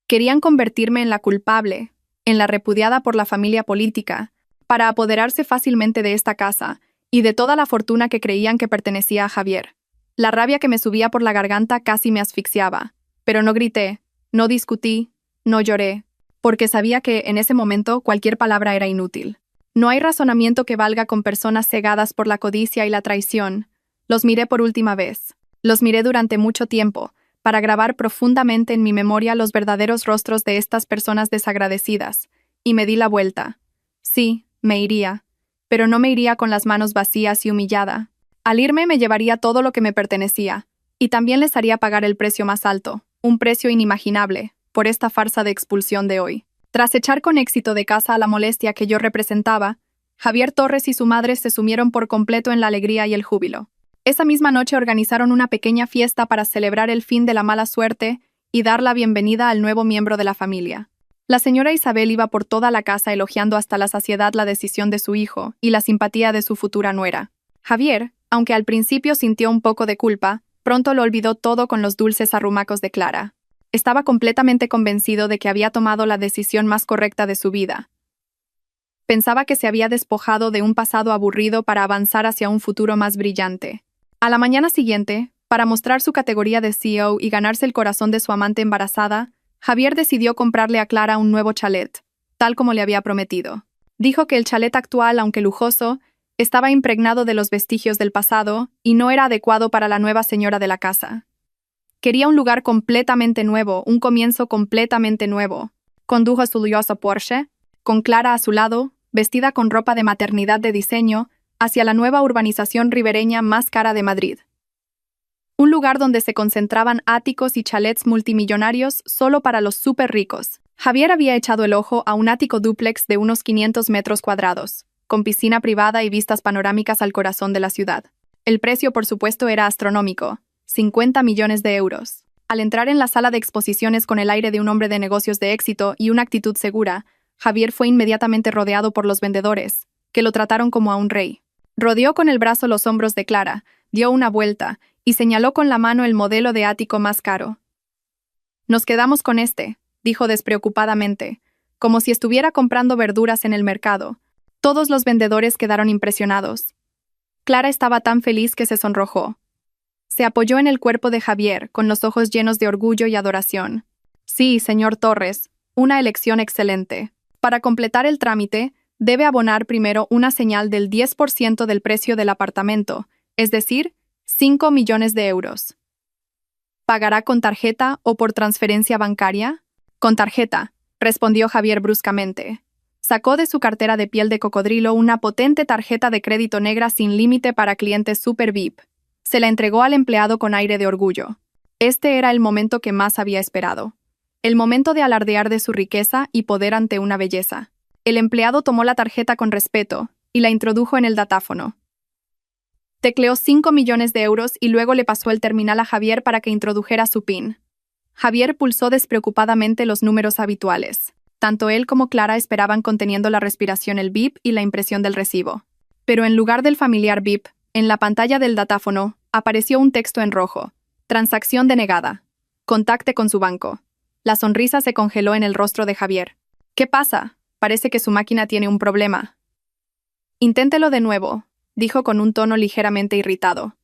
Querían convertirme en la culpable, en la repudiada por la familia política, para apoderarse fácilmente de esta casa y de toda la fortuna que creían que pertenecía a Javier. La rabia que me subía por la garganta casi me asfixiaba, pero no grité, no discutí, no lloré, porque sabía que en ese momento cualquier palabra era inútil. No hay razonamiento que valga con personas cegadas por la codicia y la traición. Los miré por última vez. Los miré durante mucho tiempo, para grabar profundamente en mi memoria los verdaderos rostros de estas personas desagradecidas, y me di la vuelta. Sí, me iría, pero no me iría con las manos vacías y humillada. Al irme me llevaría todo lo que me pertenecía, y también les haría pagar el precio más alto, un precio inimaginable, por esta farsa de expulsión de hoy. Tras echar con éxito de casa a la molestia que yo representaba, Javier Torres y su madre se sumieron por completo en la alegría y el júbilo. Esa misma noche organizaron una pequeña fiesta para celebrar el fin de la mala suerte y dar la bienvenida al nuevo miembro de la familia. La señora Isabel iba por toda la casa elogiando hasta la saciedad la decisión de su hijo y la simpatía de su futura nuera. Javier, aunque al principio sintió un poco de culpa, pronto lo olvidó todo con los dulces arrumacos de Clara. Estaba completamente convencido de que había tomado la decisión más correcta de su vida. Pensaba que se había despojado de un pasado aburrido para avanzar hacia un futuro más brillante. A la mañana siguiente, para mostrar su categoría de CEO y ganarse el corazón de su amante embarazada, Javier decidió comprarle a Clara un nuevo chalet, tal como le había prometido. Dijo que el chalet actual, aunque lujoso, estaba impregnado de los vestigios del pasado y no era adecuado para la nueva señora de la casa. Quería un lugar completamente nuevo, un comienzo completamente nuevo. Condujo su lujoso Porsche, con Clara a su lado, vestida con ropa de maternidad de diseño, hacia la nueva urbanización ribereña más cara de Madrid. Un lugar donde se concentraban áticos y chalets multimillonarios solo para los súper ricos. Javier había echado el ojo a un ático dúplex de unos 500 metros cuadrados, con piscina privada y vistas panorámicas al corazón de la ciudad. El precio, por supuesto, era astronómico, 50 millones de euros. Al entrar en la sala de exposiciones con el aire de un hombre de negocios de éxito y una actitud segura, Javier fue inmediatamente rodeado por los vendedores, que lo trataron como a un rey. Rodeó con el brazo los hombros de Clara, dio una vuelta y señaló con la mano el modelo de ático más caro. «Nos quedamos con este», dijo despreocupadamente, como si estuviera comprando verduras en el mercado. Todos los vendedores quedaron impresionados. Clara estaba tan feliz que se sonrojó. Se apoyó en el cuerpo de Javier, con los ojos llenos de orgullo y adoración. «Sí, señor Torres, una elección excelente. Para completar el trámite, debe abonar primero una señal del 10% del precio del apartamento, es decir, 5 millones de euros. ¿Pagará con tarjeta o por transferencia bancaria?» «Con tarjeta», respondió Javier bruscamente. Sacó de su cartera de piel de cocodrilo una potente tarjeta de crédito negra sin límite para clientes super VIP. Se la entregó al empleado con aire de orgullo. Este era el momento que más había esperado. El momento de alardear de su riqueza y poder ante una belleza. El empleado tomó la tarjeta con respeto y la introdujo en el datáfono. Tecleó 5 millones de euros y luego le pasó el terminal a Javier para que introdujera su PIN. Javier pulsó despreocupadamente los números habituales. Tanto él como Clara esperaban conteniendo la respiración el bip y la impresión del recibo. Pero en lugar del familiar bip, en la pantalla del datáfono, apareció un texto en rojo. Transacción denegada. Contacte con su banco. La sonrisa se congeló en el rostro de Javier. «¿Qué pasa? Parece que su máquina tiene un problema». «Inténtelo de nuevo», dijo con un tono ligeramente irritado.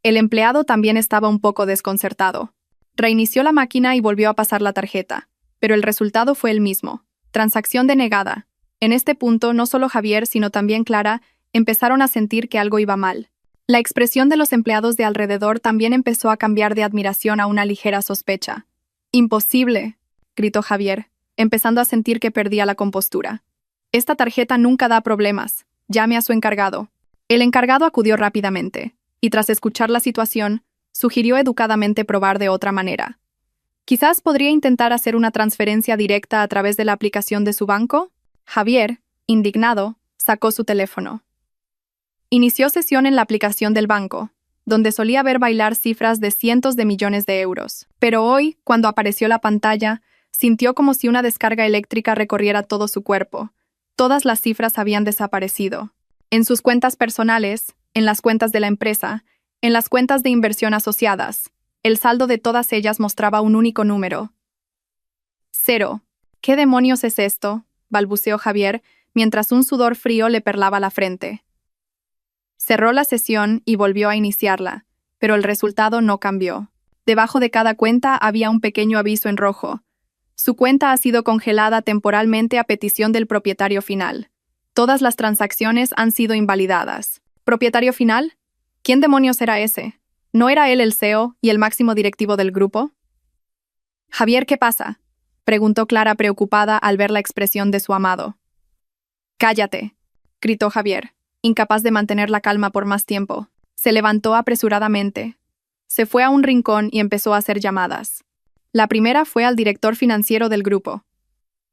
El empleado también estaba un poco desconcertado. Reinició la máquina y volvió a pasar la tarjeta, pero el resultado fue el mismo. Transacción denegada. En este punto, no solo Javier, sino también Clara, empezaron a sentir que algo iba mal. La expresión de los empleados de alrededor también empezó a cambiar de admiración a una ligera sospecha. «¡Imposible!», gritó Javier, empezando a sentir que perdía la compostura. «Esta tarjeta nunca da problemas. Llame a su encargado». El encargado acudió rápidamente, y tras escuchar la situación, sugirió educadamente probar de otra manera. «Quizás podría intentar hacer una transferencia directa a través de la aplicación de su banco». Javier, indignado, Sacó su teléfono. Inició sesión en la aplicación del banco, donde solía ver bailar cifras de cientos de millones de euros. Pero hoy, cuando apareció la pantalla, sintió como si una descarga eléctrica recorriera todo su cuerpo. Todas las cifras habían desaparecido. En sus cuentas personales, en las cuentas de la empresa, en las cuentas de inversión asociadas, el saldo de todas ellas mostraba un único número. 0. ¿Qué demonios es esto?, balbuceó Javier, mientras un sudor frío le perlaba la frente. Cerró la sesión y volvió a iniciarla, pero el resultado no cambió. Debajo de cada cuenta había un pequeño aviso en rojo. Su cuenta ha sido congelada temporalmente a petición del propietario final. Todas las transacciones han sido invalidadas. ¿Propietario final? ¿Quién demonios era ese? ¿No era él el CEO y el máximo directivo del grupo? Javier, ¿qué pasa?, preguntó Clara preocupada al ver la expresión de su amado. «Cállate», gritó Javier, incapaz de mantener la calma por más tiempo. Se levantó apresuradamente. Se fue a un rincón y empezó a hacer llamadas. La primera fue al director financiero del grupo.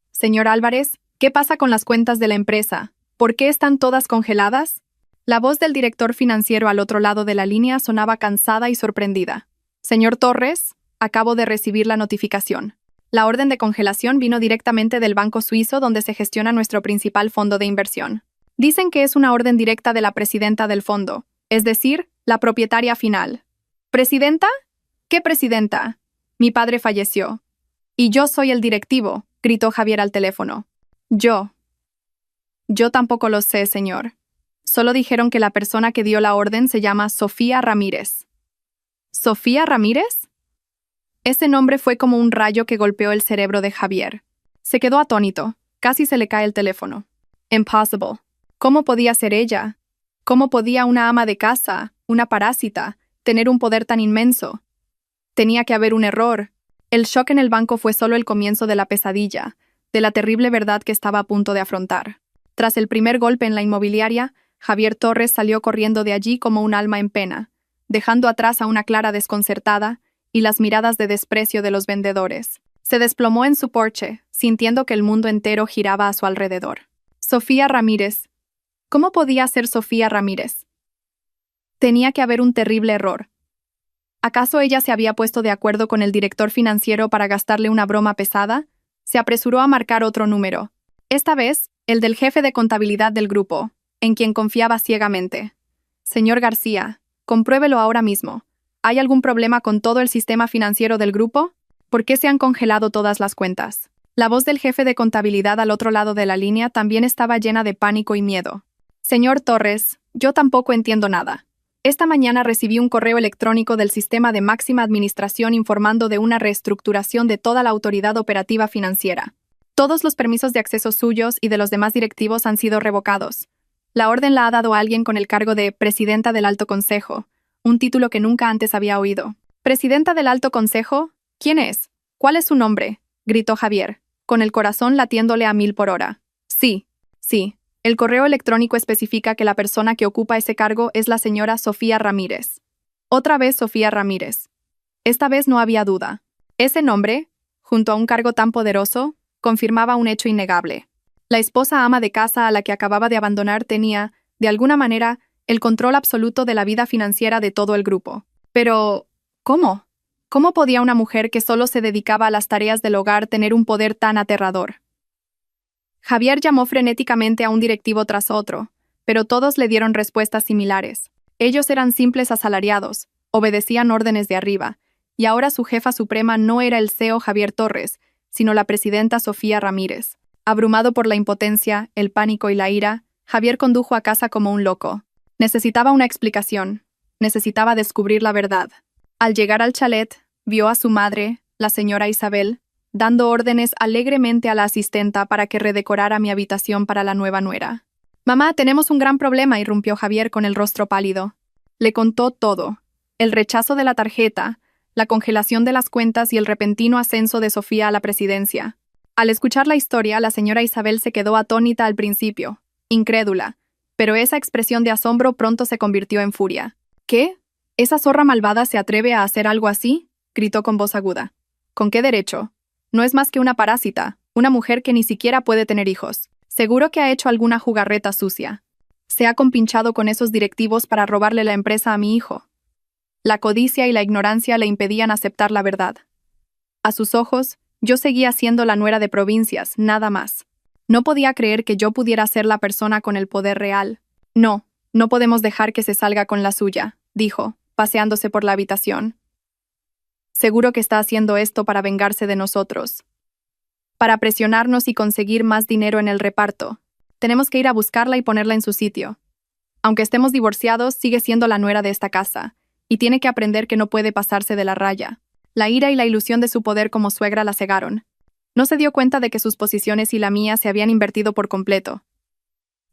«Señor Álvarez, ¿qué pasa con las cuentas de la empresa? ¿Por qué están todas congeladas?» La voz del director financiero al otro lado de la línea sonaba cansada y sorprendida. «Señor Torres, acabo de recibir la notificación. La orden de congelación vino directamente del banco suizo donde se gestiona nuestro principal fondo de inversión. Dicen que es una orden directa de la presidenta del fondo, es decir, la propietaria final». «¿Presidenta? ¿Qué presidenta? Mi padre falleció. Y yo soy el directivo», gritó Javier al teléfono. Yo tampoco lo sé, señor. Solo dijeron que la persona que dio la orden se llama Sofía Ramírez». ¿Sofía Ramírez? Ese nombre fue como un rayo que golpeó el cerebro de Javier. Se quedó atónito. Casi se le cae el teléfono. Impossible. ¿Cómo podía ser ella? ¿Cómo podía una ama de casa, una parásita, tener un poder tan inmenso? Tenía que haber un error. El shock en el banco fue solo el comienzo de la pesadilla, de la terrible verdad que estaba a punto de afrontar. Tras el primer golpe en la inmobiliaria, Javier Torres salió corriendo de allí como un alma en pena, dejando atrás a una Clara desconcertada y las miradas de desprecio de los vendedores. Se desplomó en su porche, sintiendo que el mundo entero giraba a su alrededor. Sofía Ramírez. ¿Cómo podía ser Sofía Ramírez? Tenía que haber un terrible error. ¿Acaso ella se había puesto de acuerdo con el director financiero para gastarle una broma pesada? Se apresuró a marcar otro número. Esta vez, el del jefe de contabilidad del grupo, en quien confiaba ciegamente. «Señor García, compruébelo ahora mismo. ¿Hay algún problema con todo el sistema financiero del grupo? ¿Por qué se han congelado todas las cuentas?» La voz del jefe de contabilidad al otro lado de la línea también estaba llena de pánico y miedo. «Señor Torres, yo tampoco entiendo nada. Esta mañana recibí un correo electrónico del sistema de máxima administración informando de una reestructuración de toda la autoridad operativa financiera. Todos los permisos de acceso suyos y de los demás directivos han sido revocados. La orden la ha dado alguien con el cargo de Presidenta del Alto Consejo, un título que nunca antes había oído. «¿Presidenta del Alto Consejo? ¿Quién es? ¿Cuál es su nombre?», gritó Javier, con el corazón latiéndole a 1000 por hora. Sí. El correo electrónico especifica que la persona que ocupa ese cargo es la señora Sofía Ramírez. Otra vez Sofía Ramírez. Esta vez no había duda. Ese nombre, junto a un cargo tan poderoso, confirmaba un hecho innegable. La esposa ama de casa a la que acababa de abandonar tenía, de alguna manera, el control absoluto de la vida financiera de todo el grupo. Pero, ¿cómo? ¿Cómo podía una mujer que solo se dedicaba a las tareas del hogar tener un poder tan aterrador? Javier llamó frenéticamente a un directivo tras otro, pero todos le dieron respuestas similares. Ellos eran simples asalariados, obedecían órdenes de arriba, y ahora su jefa suprema no era el CEO Javier Torres, sino la presidenta Sofía Ramírez. Abrumado por la impotencia, el pánico y la ira, Javier condujo a casa como un loco. Necesitaba una explicación. Necesitaba descubrir la verdad. Al llegar al chalet, vio a su madre, la señora Isabel, dando órdenes alegremente a la asistenta para que redecorara mi habitación para la nueva nuera. «Mamá, tenemos un gran problema», irrumpió Javier con el rostro pálido. Le contó todo. El rechazo de la tarjeta, la congelación de las cuentas y el repentino ascenso de Sofía a la presidencia. Al escuchar la historia, la señora Isabel se quedó atónita al principio, incrédula, pero esa expresión de asombro pronto se convirtió en furia. «¿Qué? ¿Esa zorra malvada se atreve a hacer algo así?», gritó con voz aguda. «¿Con qué derecho? No es más que una parásita, una mujer que ni siquiera puede tener hijos. Seguro que ha hecho alguna jugarreta sucia. Se ha compinchado con esos directivos para robarle la empresa a mi hijo. La codicia y la ignorancia le impedían aceptar la verdad. A sus ojos, yo seguía siendo la nuera de provincias, nada más. No podía creer que yo pudiera ser la persona con el poder real. No, no podemos dejar que se salga con la suya, dijo, paseándose por la habitación. Seguro que está haciendo esto para vengarse de nosotros. Para presionarnos y conseguir más dinero en el reparto. Tenemos que ir a buscarla y ponerla en su sitio. Aunque estemos divorciados, sigue siendo la nuera de esta casa, y tiene que aprender que no puede pasarse de la raya. La ira y la ilusión de su poder como suegra la cegaron. No se dio cuenta de que sus posiciones y la mía se habían invertido por completo.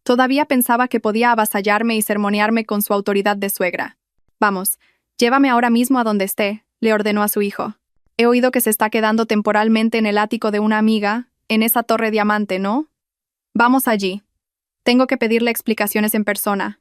Todavía pensaba que podía avasallarme y sermonearme con su autoridad de suegra. Vamos, llévame ahora mismo a donde esté, le ordenó a su hijo. He oído que se está quedando temporalmente en el ático de una amiga, en esa torre diamante, ¿no? Vamos allí. Tengo que pedirle explicaciones en persona.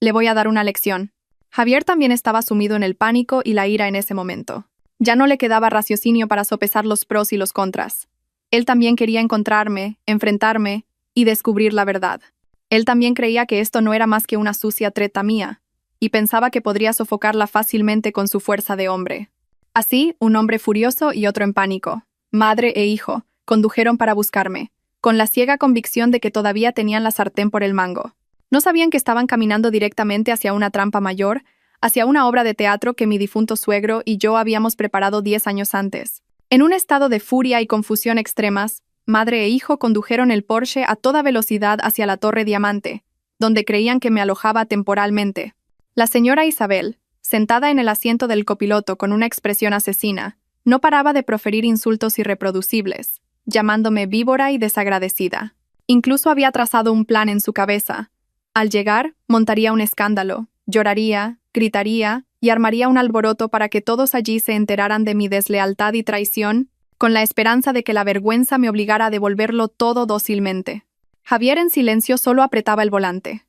Le voy a dar una lección. Javier también estaba sumido en el pánico y la ira en ese momento. Ya no le quedaba raciocinio para sopesar los pros y los contras. Él también quería encontrarme, enfrentarme y descubrir la verdad. Él también creía que esto no era más que una sucia treta mía, y pensaba que podría sofocarla fácilmente con su fuerza de hombre. Así, un hombre furioso y otro en pánico, madre e hijo, condujeron para buscarme, con la ciega convicción de que todavía tenían la sartén por el mango. No sabían que estaban caminando directamente hacia una trampa mayor, hacia una obra de teatro que mi difunto suegro y yo habíamos preparado 10 años antes. En un estado de furia y confusión extremas, madre e hijo condujeron el Porsche a toda velocidad hacia la Torre Diamante, donde creían que me alojaba temporalmente. La señora Isabel, sentada en el asiento del copiloto con una expresión asesina, no paraba de proferir insultos irreproducibles, llamándome víbora y desagradecida. Incluso había trazado un plan en su cabeza. Al llegar, montaría un escándalo, lloraría, gritaría y armaría un alboroto para que todos allí se enteraran de mi deslealtad y traición, con la esperanza de que la vergüenza me obligara a devolverlo todo dócilmente. Javier en silencio solo apretaba el volante.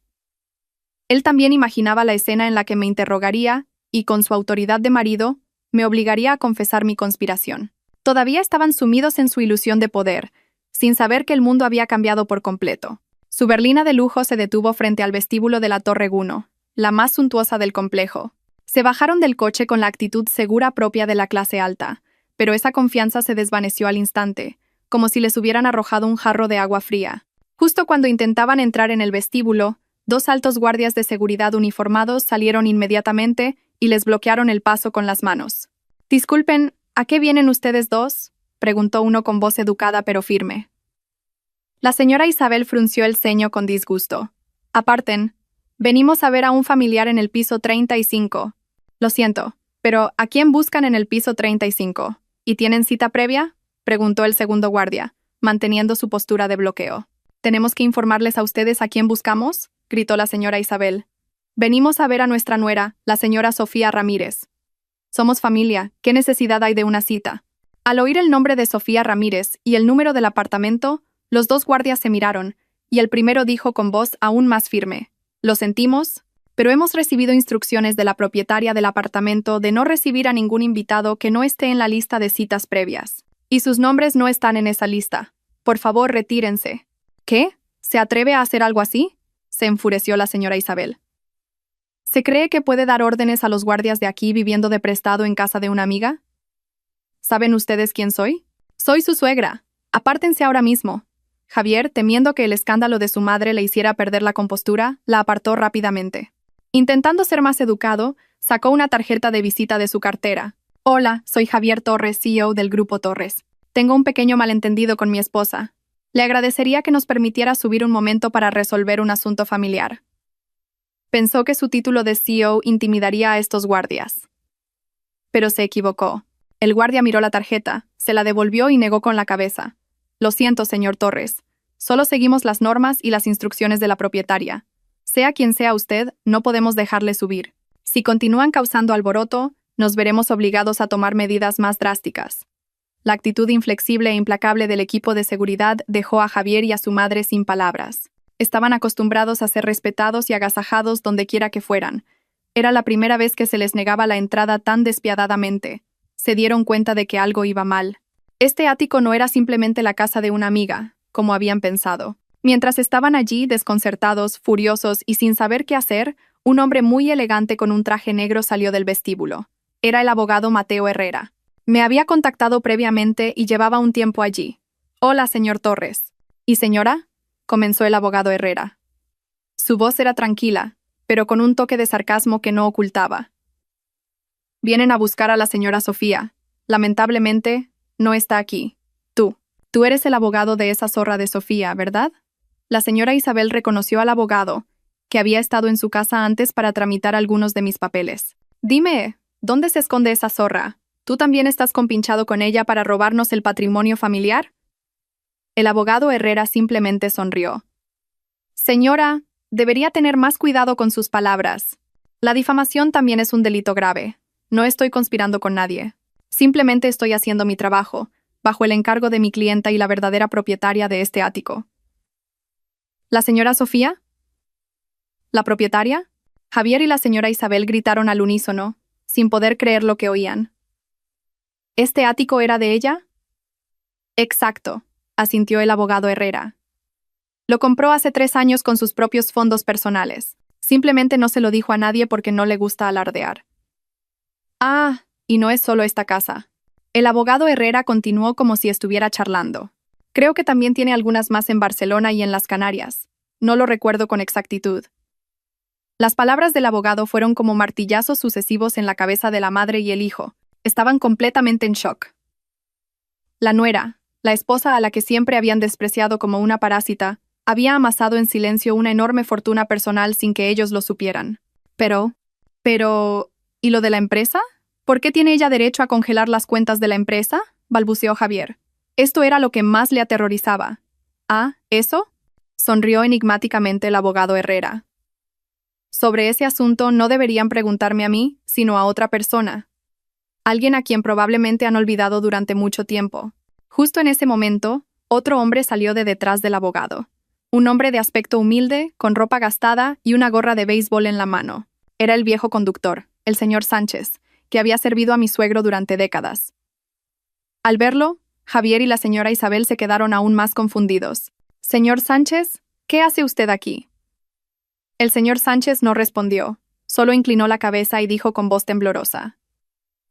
Él también imaginaba la escena en la que me interrogaría y, con su autoridad de marido, me obligaría a confesar mi conspiración. Todavía estaban sumidos en su ilusión de poder, sin saber que el mundo había cambiado por completo. Su berlina de lujo se detuvo frente al vestíbulo de la Torre Guno, la más suntuosa del complejo. Se bajaron del coche con la actitud segura propia de la clase alta, pero esa confianza se desvaneció al instante, como si les hubieran arrojado un jarro de agua fría. Justo cuando intentaban entrar en el vestíbulo, 2 altos guardias de seguridad uniformados salieron inmediatamente y les bloquearon el paso con las manos. «Disculpen, ¿a qué vienen ustedes dos?», preguntó uno con voz educada pero firme. La señora Isabel frunció el ceño con disgusto. «Aparten. Venimos a ver a un familiar en el piso 35. Lo siento, pero ¿a quién buscan en el piso 35? ¿Y tienen cita previa?», preguntó el segundo guardia, manteniendo su postura de bloqueo. «¿Tenemos que informarles a ustedes a quién buscamos?», gritó la señora Isabel. «Venimos a ver a nuestra nuera, la señora Sofía Ramírez. Somos familia, ¿qué necesidad hay de una cita?». Al oír el nombre de Sofía Ramírez y el número del apartamento, los 2 guardias se miraron, y el primero dijo con voz aún más firme: «Lo sentimos, pero hemos recibido instrucciones de la propietaria del apartamento de no recibir a ningún invitado que no esté en la lista de citas previas. Y sus nombres no están en esa lista. Por favor, retírense». «¿Qué? ¿Se atreve a hacer algo así?», se enfureció la señora Isabel. «¿Se cree que puede dar órdenes a los guardias de aquí viviendo de prestado en casa de una amiga? ¿Saben ustedes quién soy? Soy su suegra. Apártense ahora mismo». Javier, temiendo que el escándalo de su madre le hiciera perder la compostura, la apartó rápidamente. Intentando ser más educado, sacó una tarjeta de visita de su cartera. «Hola, soy Javier Torres, CEO del Grupo Torres. Tengo un pequeño malentendido con mi esposa. Le agradecería que nos permitiera subir un momento para resolver un asunto familiar». Pensó que su título de CEO intimidaría a estos guardias. Pero se equivocó. El guardia miró la tarjeta, se la devolvió y negó con la cabeza. «Lo siento, señor Torres. Solo seguimos las normas y las instrucciones de la propietaria. Sea quien sea usted, no podemos dejarle subir. Si continúan causando alboroto, nos veremos obligados a tomar medidas más drásticas». La actitud inflexible e implacable del equipo de seguridad dejó a Javier y a su madre sin palabras. Estaban acostumbrados a ser respetados y agasajados donde quiera que fueran. Era la primera vez que se les negaba la entrada tan despiadadamente. Se dieron cuenta de que algo iba mal. Este ático no era simplemente la casa de una amiga, como habían pensado. Mientras estaban allí, desconcertados, furiosos y sin saber qué hacer, un hombre muy elegante con un traje negro salió del vestíbulo. Era el abogado Mateo Herrera. Me había contactado previamente y llevaba un tiempo allí. Hola, señor Torres. ¿Y señora? Comenzó el abogado Herrera. Su voz era tranquila, pero con un toque de sarcasmo que no ocultaba. Vienen a buscar a la señora Sofía. Lamentablemente, no está aquí. Tú eres el abogado de esa zorra de Sofía, ¿verdad? La señora Isabel reconoció al abogado, que había estado en su casa antes para tramitar algunos de mis papeles. Dime, ¿dónde se esconde esa zorra? ¿Tú también estás compinchado con ella para robarnos el patrimonio familiar? El abogado Herrera simplemente sonrió. Señora, debería tener más cuidado con sus palabras. La difamación también es un delito grave. No estoy conspirando con nadie. Simplemente estoy haciendo mi trabajo, bajo el encargo de mi clienta y la verdadera propietaria de este ático. ¿La señora Sofía? ¿La propietaria? Javier y la señora Isabel gritaron al unísono, sin poder creer lo que oían. ¿Este ático era de ella? Exacto, asintió el abogado Herrera. Lo compró hace 3 años con sus propios fondos personales. Simplemente no se lo dijo a nadie porque no le gusta alardear. Ah, y no es solo esta casa. El abogado Herrera continuó como si estuviera charlando. Creo que también tiene algunas más en Barcelona y en las Canarias. No lo recuerdo con exactitud. Las palabras del abogado fueron como martillazos sucesivos en la cabeza de la madre y el hijo. Estaban completamente en shock. La nuera, la esposa a la que siempre habían despreciado como una parásita, había amasado en silencio una enorme fortuna personal sin que ellos lo supieran. Pero, ¿y lo de la empresa? ¿Por qué tiene ella derecho a congelar las cuentas de la empresa? Balbuceó Javier. Esto era lo que más le aterrorizaba. ¿Ah, eso? Sonrió enigmáticamente el abogado Herrera. Sobre ese asunto no deberían preguntarme a mí, sino a otra persona. Alguien a quien probablemente han olvidado durante mucho tiempo. Justo en ese momento, otro hombre salió de detrás del abogado. Un hombre de aspecto humilde, con ropa gastada y una gorra de béisbol en la mano. Era el viejo conductor, el señor Sánchez, que había servido a mi suegro durante décadas. Al verlo, Javier y la señora Isabel se quedaron aún más confundidos. «Señor Sánchez, ¿qué hace usted aquí?» El señor Sánchez no respondió, solo inclinó la cabeza y dijo con voz temblorosa.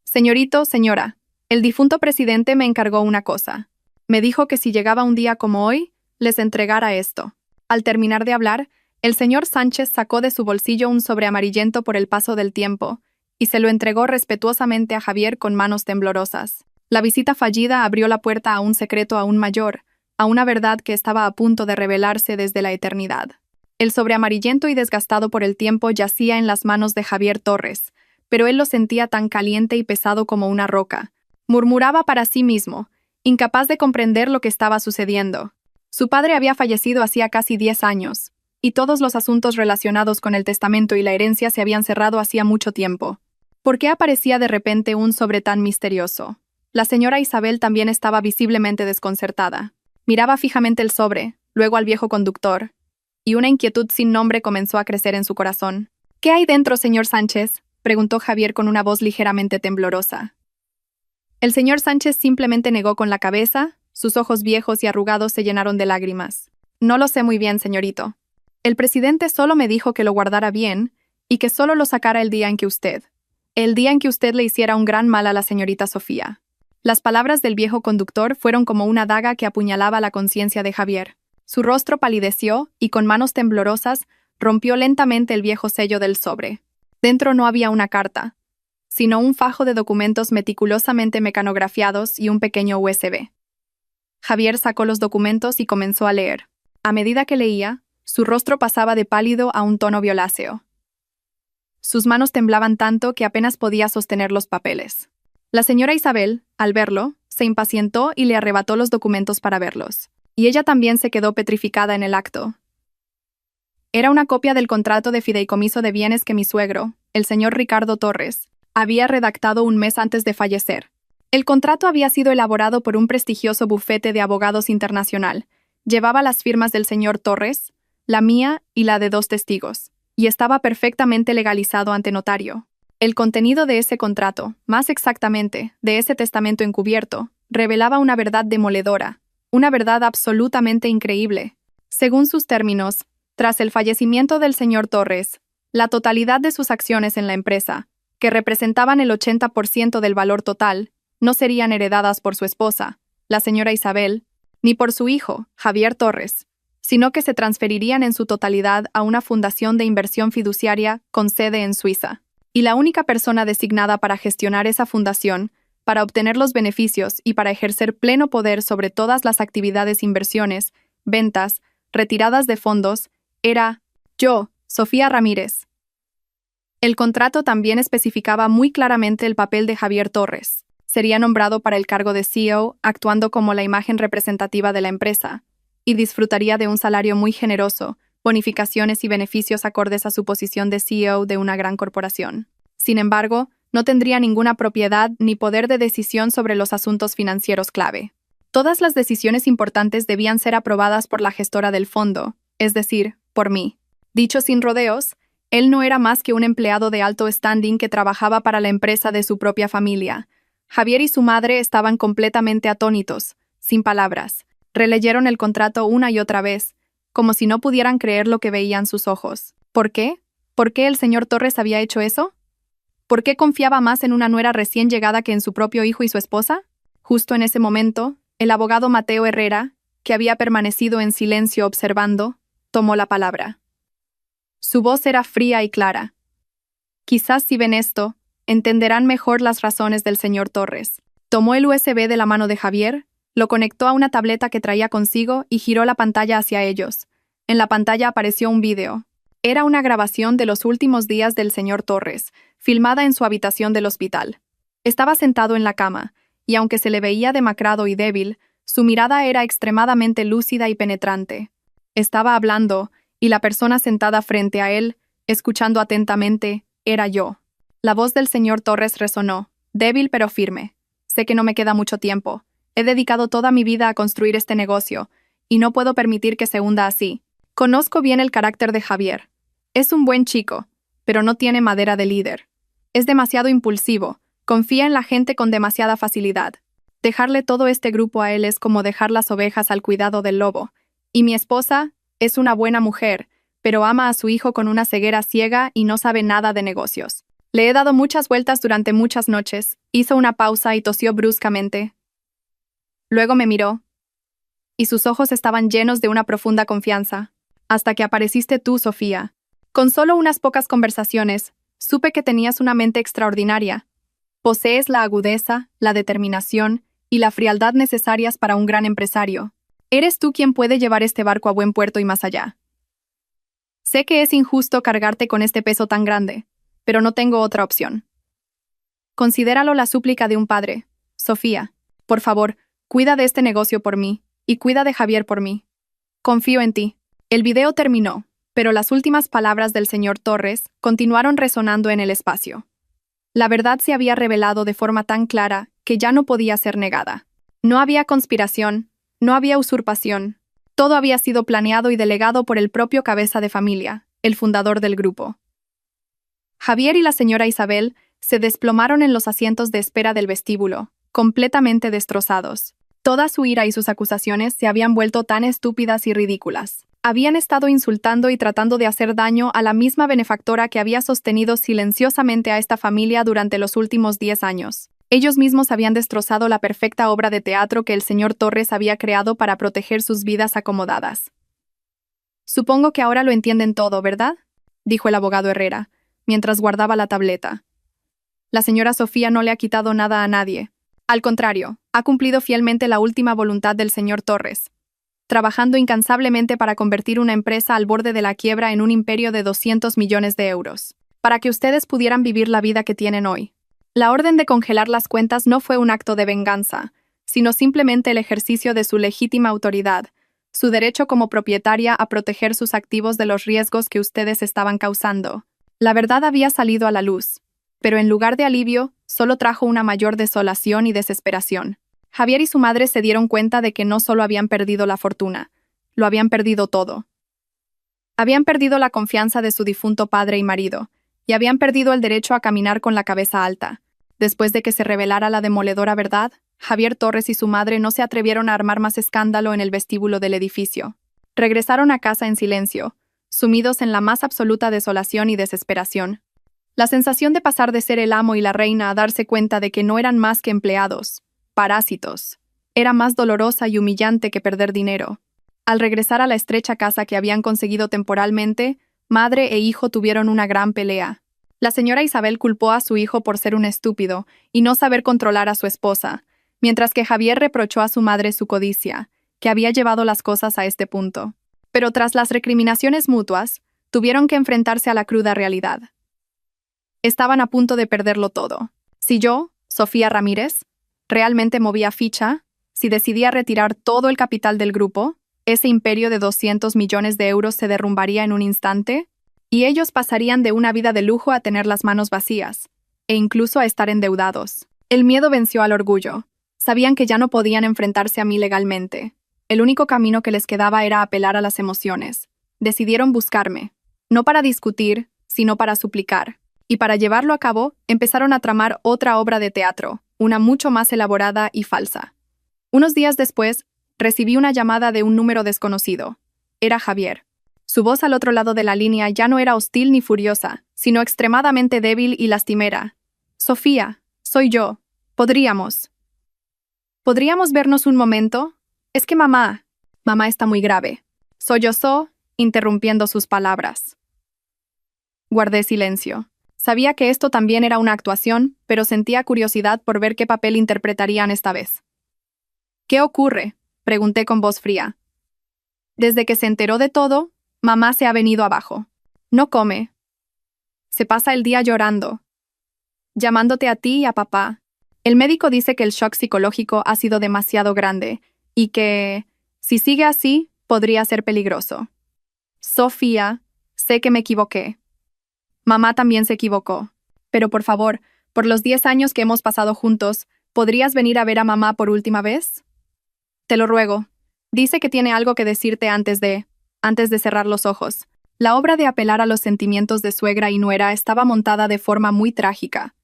«Señorito, señora, el difunto presidente me encargó una cosa. Me dijo que si llegaba un día como hoy, les entregara esto». Al terminar de hablar, el señor Sánchez sacó de su bolsillo un sobre amarillento por el paso del tiempo y se lo entregó respetuosamente a Javier con manos temblorosas. La visita fallida abrió la puerta a un secreto aún mayor, a una verdad que estaba a punto de revelarse desde la eternidad. El sobre amarillento y desgastado por el tiempo yacía en las manos de Javier Torres, pero él lo sentía tan caliente y pesado como una roca. Murmuraba para sí mismo, incapaz de comprender lo que estaba sucediendo. Su padre había fallecido hacía casi 10 años, y todos los asuntos relacionados con el testamento y la herencia se habían cerrado hacía mucho tiempo. ¿Por qué aparecía de repente un sobre tan misterioso? La señora Isabel también estaba visiblemente desconcertada. Miraba fijamente el sobre, luego al viejo conductor, y una inquietud sin nombre comenzó a crecer en su corazón. «¿Qué hay dentro, señor Sánchez?», preguntó Javier con una voz ligeramente temblorosa. El señor Sánchez simplemente negó con la cabeza, sus ojos viejos y arrugados se llenaron de lágrimas. «No lo sé muy bien, señorito. El presidente solo me dijo que lo guardara bien y que solo lo sacara el día en que usted le hiciera un gran mal a la señorita Sofía». Las palabras del viejo conductor fueron como una daga que apuñalaba la conciencia de Javier. Su rostro palideció y con manos temblorosas rompió lentamente el viejo sello del sobre. Dentro no había una carta, sino un fajo de documentos meticulosamente mecanografiados y un pequeño USB. Javier sacó los documentos y comenzó a leer. A medida que leía, su rostro pasaba de pálido a un tono violáceo. Sus manos temblaban tanto que apenas podía sostener los papeles. La señora Isabel, al verlo, se impacientó y le arrebató los documentos para verlos. Y ella también se quedó petrificada en el acto. Era una copia del contrato de fideicomiso de bienes que mi suegro, el señor Ricardo Torres, había redactado un mes antes de fallecer. El contrato había sido elaborado por un prestigioso bufete de abogados internacional. Llevaba las firmas del señor Torres, la mía y la de 2 testigos, y estaba perfectamente legalizado ante notario. El contenido de ese contrato, más exactamente, de ese testamento encubierto, revelaba una verdad demoledora, una verdad absolutamente increíble. Según sus términos, tras el fallecimiento del señor Torres, la totalidad de sus acciones en la empresa, que representaban el 80% del valor total, no serían heredadas por su esposa, la señora Isabel, ni por su hijo, Javier Torres, sino que se transferirían en su totalidad a una fundación de inversión fiduciaria con sede en Suiza. Y la única persona designada para gestionar esa fundación, para obtener los beneficios y para ejercer pleno poder sobre todas las actividades, inversiones, ventas, retiradas de fondos, era yo, Sofía Ramírez. El contrato también especificaba muy claramente el papel de Javier Torres. Sería nombrado para el cargo de CEO, actuando como la imagen representativa de la empresa, y disfrutaría de un salario muy generoso, bonificaciones y beneficios acordes a su posición de CEO de una gran corporación. Sin embargo, no tendría ninguna propiedad ni poder de decisión sobre los asuntos financieros clave. Todas las decisiones importantes debían ser aprobadas por la gestora del fondo, es decir, por mí. Dicho sin rodeos, él no era más que un empleado de alto standing que trabajaba para la empresa de su propia familia. Javier y su madre estaban completamente atónitos, sin palabras. Releyeron el contrato una y otra vez, como si no pudieran creer lo que veían sus ojos. ¿Por qué? ¿Por qué el señor Torres había hecho eso? ¿Por qué confiaba más en una nuera recién llegada que en su propio hijo y su esposa? Justo en ese momento, el abogado Mateo Herrera, que había permanecido en silencio observando, tomó la palabra. Su voz era fría y clara. Quizás si ven esto, entenderán mejor las razones del señor Torres. Tomó el USB de la mano de Javier, lo conectó a una tableta que traía consigo y giró la pantalla hacia ellos. En la pantalla apareció un vídeo. Era una grabación de los últimos días del señor Torres, filmada en su habitación del hospital. Estaba sentado en la cama, y aunque se le veía demacrado y débil, su mirada era extremadamente lúcida y penetrante. Estaba hablando, y la persona sentada frente a él, escuchando atentamente, era yo. La voz del señor Torres resonó, débil pero firme. Sé que no me queda mucho tiempo. He dedicado toda mi vida a construir este negocio, y no puedo permitir que se hunda así. Conozco bien el carácter de Javier. Es un buen chico, pero no tiene madera de líder. Es demasiado impulsivo, confía en la gente con demasiada facilidad. Dejarle todo este grupo a él es como dejar las ovejas al cuidado del lobo. Y mi esposa es una buena mujer, pero ama a su hijo con una ceguera ciega y no sabe nada de negocios. Le he dado muchas vueltas durante muchas noches. Hizo una pausa y tosió bruscamente. Luego me miró, y sus ojos estaban llenos de una profunda confianza. Hasta que apareciste tú, Sofía. Con solo unas pocas conversaciones, supe que tenías una mente extraordinaria. Posees la agudeza, la determinación y la frialdad necesarias para un gran empresario. Eres tú quien puede llevar este barco a buen puerto y más allá. Sé que es injusto cargarte con este peso tan grande, pero no tengo otra opción. Considéralo la súplica de un padre. Sofía, por favor, cuida de este negocio por mí, y cuida de Javier por mí. Confío en ti. El video terminó, pero las últimas palabras del señor Torres continuaron resonando en el espacio. La verdad se había revelado de forma tan clara que ya no podía ser negada. No había conspiración, no había usurpación. Todo había sido planeado y delegado por el propio cabeza de familia, el fundador del grupo. Javier y la señora Isabel se desplomaron en los asientos de espera del vestíbulo, completamente destrozados. Toda su ira y sus acusaciones se habían vuelto tan estúpidas y ridículas. Habían estado insultando y tratando de hacer daño a la misma benefactora que había sostenido silenciosamente a esta familia durante los últimos 10 años. Ellos mismos habían destrozado la perfecta obra de teatro que el señor Torres había creado para proteger sus vidas acomodadas. Supongo que ahora lo entienden todo, ¿verdad?, dijo el abogado Herrera, mientras guardaba la tableta. La señora Sofía no le ha quitado nada a nadie. Al contrario, ha cumplido fielmente la última voluntad del señor Torres, trabajando incansablemente para convertir una empresa al borde de la quiebra en un imperio de 200 millones de euros, para que ustedes pudieran vivir la vida que tienen hoy. La orden de congelar las cuentas no fue un acto de venganza, sino simplemente el ejercicio de su legítima autoridad, su derecho como propietaria a proteger sus activos de los riesgos que ustedes estaban causando. La verdad había salido a la luz, pero en lugar de alivio, solo trajo una mayor desolación y desesperación. Javier y su madre se dieron cuenta de que no solo habían perdido la fortuna, lo habían perdido todo. Habían perdido la confianza de su difunto padre y marido, y habían perdido el derecho a caminar con la cabeza alta. Después de que se revelara la demoledora verdad, Javier Torres y su madre no se atrevieron a armar más escándalo en el vestíbulo del edificio. Regresaron a casa en silencio, sumidos en la más absoluta desolación y desesperación. La sensación de pasar de ser el amo y la reina a darse cuenta de que no eran más que empleados, parásitos, era más dolorosa y humillante que perder dinero. Al regresar a la estrecha casa que habían conseguido temporalmente, madre e hijo tuvieron una gran pelea. La señora Isabel culpó a su hijo por ser un estúpido y no saber controlar a su esposa, mientras que Javier reprochó a su madre su codicia, que había llevado las cosas a este punto. Pero tras las recriminaciones mutuas, tuvieron que enfrentarse a la cruda realidad. Estaban a punto de perderlo todo. Si yo, Sofía Ramírez, realmente movía ficha, si decidía retirar todo el capital del grupo, ese imperio de 200 millones de euros se derrumbaría en un instante, y ellos pasarían de una vida de lujo a tener las manos vacías, e incluso a estar endeudados. El miedo venció al orgullo. Sabían que ya no podían enfrentarse a mí legalmente. El único camino que les quedaba era apelar a las emociones. Decidieron buscarme, no para discutir, sino para suplicar. Y para llevarlo a cabo, empezaron a tramar otra obra de teatro, una mucho más elaborada y falsa. Unos días después, recibí una llamada de un número desconocido. Era Javier. Su voz al otro lado de la línea ya no era hostil ni furiosa, sino extremadamente débil y lastimera. Sofía, soy yo. ¿Podríamos vernos un momento? Es que mamá está muy grave. Sollozó, interrumpiendo sus palabras. Guardé silencio. Sabía que esto también era una actuación, pero sentía curiosidad por ver qué papel interpretarían esta vez. ¿Qué ocurre?, pregunté con voz fría. Desde que se enteró de todo, mamá se ha venido abajo. No come. Se pasa el día llorando, llamándote a ti y a papá. El médico dice que el shock psicológico ha sido demasiado grande y que, si sigue así, podría ser peligroso. Sofía, sé que me equivoqué. Mamá también se equivocó. Pero por favor, por los 10 años que hemos pasado juntos, ¿podrías venir a ver a mamá por última vez? Te lo ruego. Dice que tiene algo que decirte antes de cerrar los ojos. La obra de apelar a los sentimientos de suegra y nuera estaba montada de forma muy trágica.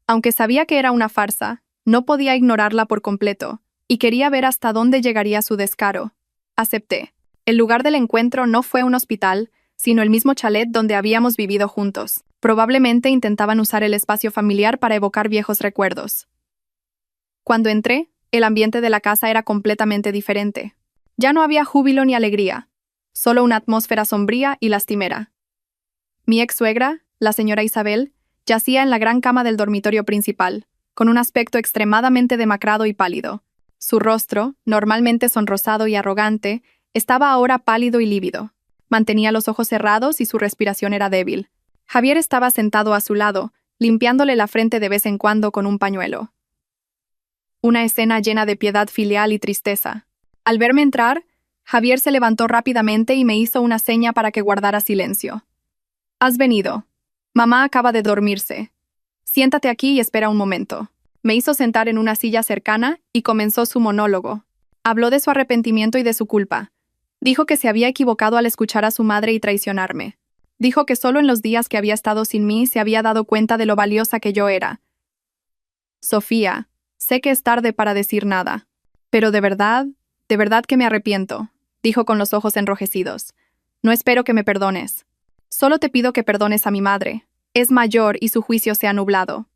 Aunque sabía que era una farsa, no podía ignorarla por completo, y quería ver hasta dónde llegaría su descaro. Acepté. El lugar del encuentro no fue un hospital, sino el mismo chalet donde habíamos vivido juntos. Probablemente intentaban usar el espacio familiar para evocar viejos recuerdos. Cuando entré, el ambiente de la casa era completamente diferente. Ya no había júbilo ni alegría, solo una atmósfera sombría y lastimera. Mi ex-suegra, la señora Isabel, yacía en la gran cama del dormitorio principal, con un aspecto extremadamente demacrado y pálido. Su rostro, normalmente sonrosado y arrogante, estaba ahora pálido y lívido. Mantenía los ojos cerrados y su respiración era débil. Javier estaba sentado a su lado, limpiándole la frente de vez en cuando con un pañuelo. Una escena llena de piedad filial y tristeza. Al verme entrar, Javier se levantó rápidamente y me hizo una seña para que guardara silencio. «Has venido. Mamá acaba de dormirse. Siéntate aquí y espera un momento». Me hizo sentar en una silla cercana y comenzó su monólogo. Habló de su arrepentimiento y de su culpa. Dijo que se había equivocado al escuchar a su madre y traicionarme. Dijo que solo en los días que había estado sin mí se había dado cuenta de lo valiosa que yo era. Sofía, sé que es tarde para decir nada, pero de verdad que me arrepiento, dijo con los ojos enrojecidos. No espero que me perdones. Solo te pido que perdones a mi madre. Es mayor y su juicio se ha nublado.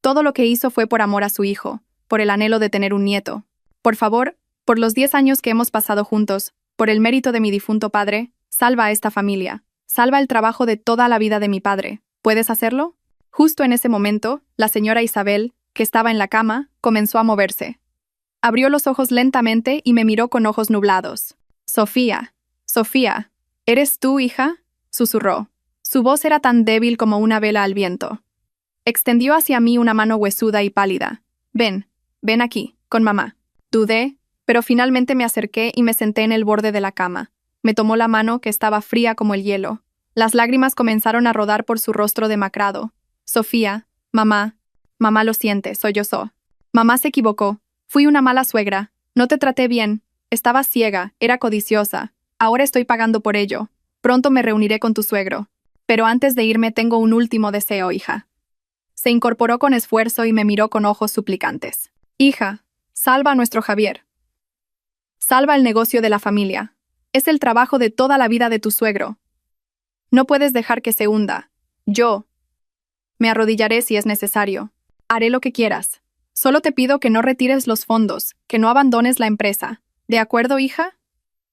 Todo lo que hizo fue por amor a su hijo, por el anhelo de tener un nieto. Por favor, por los 10 años que hemos pasado juntos, por el mérito de mi difunto padre, salva a esta familia. Salva el trabajo de toda la vida de mi padre. ¿Puedes hacerlo? Justo en ese momento, la señora Isabel, que estaba en la cama, comenzó a moverse. Abrió los ojos lentamente y me miró con ojos nublados. Sofía, ¿eres tú, hija?, susurró. Su voz era tan débil como una vela al viento. Extendió hacia mí una mano huesuda y pálida. Ven aquí, con mamá. Dudé, pero finalmente me acerqué y me senté en el borde de la cama. Me tomó la mano, que estaba fría como el hielo. Las lágrimas comenzaron a rodar por su rostro demacrado. Sofía, mamá lo siente, sollozó. Mamá se equivocó. Fui una mala suegra. No te traté bien. Estaba ciega, era codiciosa. Ahora estoy pagando por ello. Pronto me reuniré con tu suegro. Pero antes de irme tengo un último deseo, hija. Se incorporó con esfuerzo y me miró con ojos suplicantes. Hija, salva a nuestro Javier. Salva el negocio de la familia. Es el trabajo de toda la vida de tu suegro. No puedes dejar que se hunda. Yo me arrodillaré si es necesario. Haré lo que quieras. Solo te pido que no retires los fondos, que no abandones la empresa. ¿De acuerdo, hija?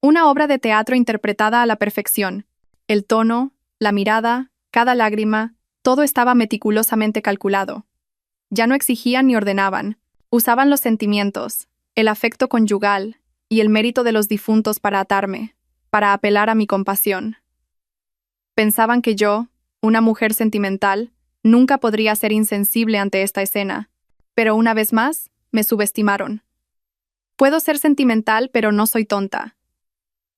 Una obra de teatro interpretada a la perfección. El tono, la mirada, cada lágrima, todo estaba meticulosamente calculado. Ya no exigían ni ordenaban. Usaban los sentimientos, el afecto conyugal y el mérito de los difuntos para atarme, para apelar a mi compasión. Pensaban que yo, una mujer sentimental, nunca podría ser insensible ante esta escena, pero una vez más, me subestimaron. Puedo ser sentimental, pero no soy tonta.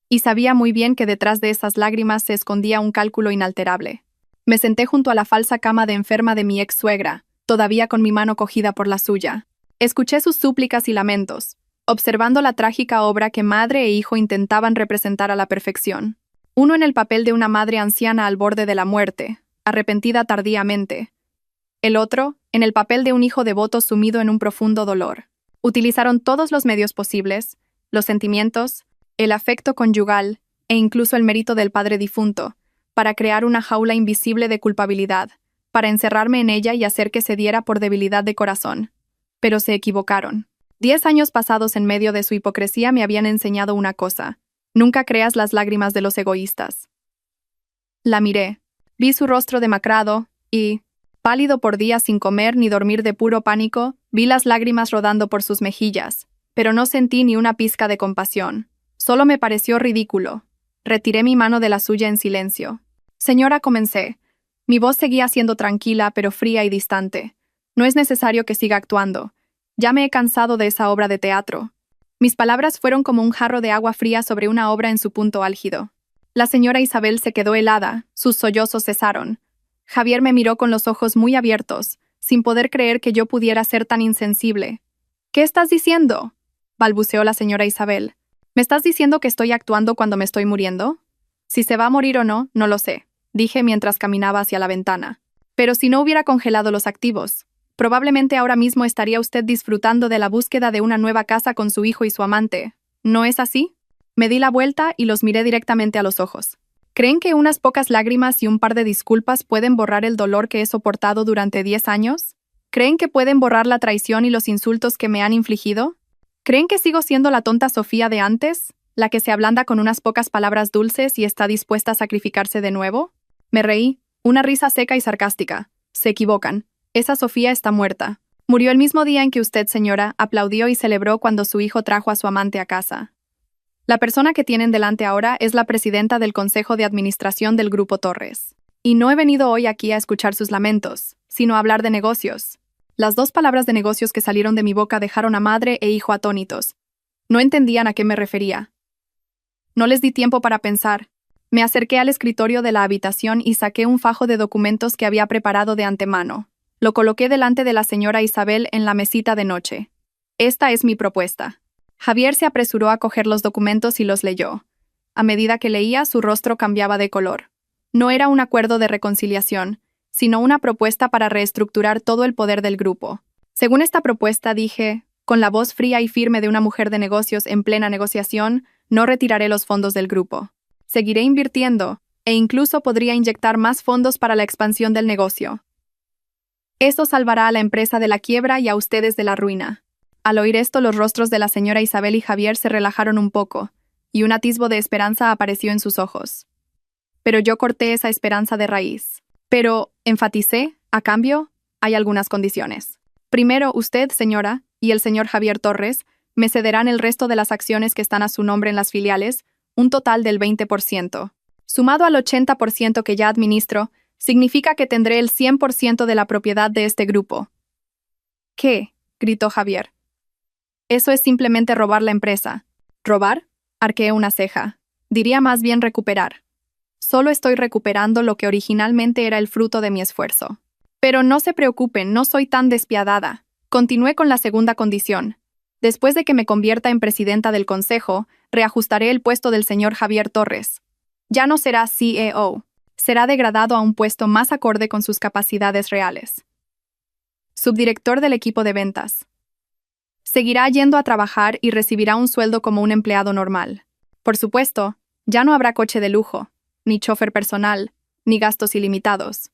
Y sabía muy bien que detrás de esas lágrimas se escondía un cálculo inalterable. Me senté junto a la falsa cama de enferma de mi ex suegra, todavía con mi mano cogida por la suya. Escuché sus súplicas y lamentos, observando la trágica obra que madre e hijo intentaban representar a la perfección. Uno en el papel de una madre anciana al borde de la muerte, arrepentida tardíamente. El otro, en el papel de un hijo devoto sumido en un profundo dolor. Utilizaron todos los medios posibles, los sentimientos, el afecto conyugal e incluso el mérito del padre difunto, para crear una jaula invisible de culpabilidad, para encerrarme en ella y hacer que cediera por debilidad de corazón. Pero se equivocaron. 10 años pasados en medio de su hipocresía me habían enseñado una cosa: nunca creas las lágrimas de los egoístas. La miré. Vi su rostro demacrado y, pálido por días sin comer ni dormir de puro pánico, vi las lágrimas rodando por sus mejillas, pero no sentí ni una pizca de compasión. Solo me pareció ridículo. Retiré mi mano de la suya en silencio. Señora, comencé. Mi voz seguía siendo tranquila, pero fría y distante. No es necesario que siga actuando. Ya me he cansado de esa obra de teatro. Mis palabras fueron como un jarro de agua fría sobre una obra en su punto álgido. La señora Isabel se quedó helada, sus sollozos cesaron. Javier me miró con los ojos muy abiertos, sin poder creer que yo pudiera ser tan insensible. ¿Qué estás diciendo?, balbuceó la señora Isabel. ¿Me estás diciendo que estoy actuando cuando me estoy muriendo? Si se va a morir o no, no lo sé, dije mientras caminaba hacia la ventana. Pero si no hubiera congelado los activos, probablemente ahora mismo estaría usted disfrutando de la búsqueda de una nueva casa con su hijo y su amante. ¿No es así? Me di la vuelta y los miré directamente a los ojos. ¿Creen que unas pocas lágrimas y un par de disculpas pueden borrar el dolor que he soportado durante 10 años? ¿Creen que pueden borrar la traición y los insultos que me han infligido? ¿Creen que sigo siendo la tonta Sofía de antes, la que se ablanda con unas pocas palabras dulces y está dispuesta a sacrificarse de nuevo? Me reí, una risa seca y sarcástica. Se equivocan. Esa Sofía está muerta. Murió el mismo día en que usted, señora, aplaudió y celebró cuando su hijo trajo a su amante a casa. La persona que tienen delante ahora es la presidenta del Consejo de Administración del Grupo Torres. Y no he venido hoy aquí a escuchar sus lamentos, sino a hablar de negocios. Las 2 palabras de negocios que salieron de mi boca dejaron a madre e hijo atónitos. No entendían a qué me refería. No les di tiempo para pensar. Me acerqué al escritorio de la habitación y saqué un fajo de documentos que había preparado de antemano. Lo coloqué delante de la señora Isabel en la mesita de noche. Esta es mi propuesta. Javier se apresuró a coger los documentos y los leyó. A medida que leía, su rostro cambiaba de color. No era un acuerdo de reconciliación, sino una propuesta para reestructurar todo el poder del grupo. Según esta propuesta, dije, con la voz fría y firme de una mujer de negocios en plena negociación, no retiraré los fondos del grupo. Seguiré invirtiendo, e incluso podría inyectar más fondos para la expansión del negocio. Eso salvará a la empresa de la quiebra y a ustedes de la ruina. Al oír esto, los rostros de la señora Isabel y Javier se relajaron un poco, y un atisbo de esperanza apareció en sus ojos. Pero yo corté esa esperanza de raíz. Pero, enfaticé, a cambio, hay algunas condiciones. Primero, usted, señora, y el señor Javier Torres, me cederán el resto de las acciones que están a su nombre en las filiales, un total del 20%. Sumado al 80% que ya administro, significa que tendré el 100% de la propiedad de este grupo. ¿Qué?, gritó Javier. Eso es simplemente robar la empresa. ¿Robar? Arqueé una ceja. Diría más bien recuperar. Solo estoy recuperando lo que originalmente era el fruto de mi esfuerzo. Pero no se preocupen, no soy tan despiadada. Continué con la segunda condición. Después de que me convierta en presidenta del consejo, reajustaré el puesto del señor Javier Torres. Ya no será CEO. Será degradado a un puesto más acorde con sus capacidades reales. Subdirector del equipo de ventas. Seguirá yendo a trabajar y recibirá un sueldo como un empleado normal. Por supuesto, Ya no habrá coche de lujo, ni chofer personal, ni gastos ilimitados.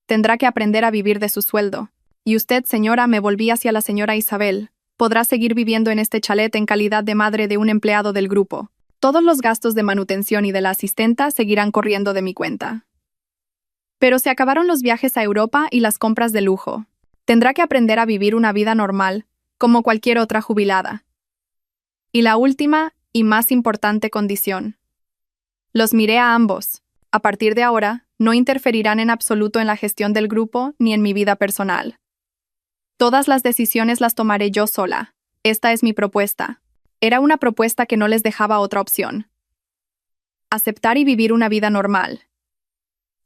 Tendrá que aprender a vivir de su sueldo. Y usted, señora, me volví hacia la señora Isabel, podrá seguir viviendo en este chalet en calidad de madre de un empleado del grupo. Todos los gastos de manutención y de la asistenta seguirán corriendo de mi cuenta. Pero se acabaron los viajes a Europa y las compras de lujo. Tendrá que aprender a vivir una vida normal, como cualquier otra jubilada. Y la última y más importante condición. Los miré a ambos. A partir de ahora, no interferirán en absoluto en la gestión del grupo ni en mi vida personal. Todas las decisiones las tomaré yo sola. Esta es mi propuesta. Era una propuesta que no les dejaba otra opción. Aceptar y vivir una vida normal,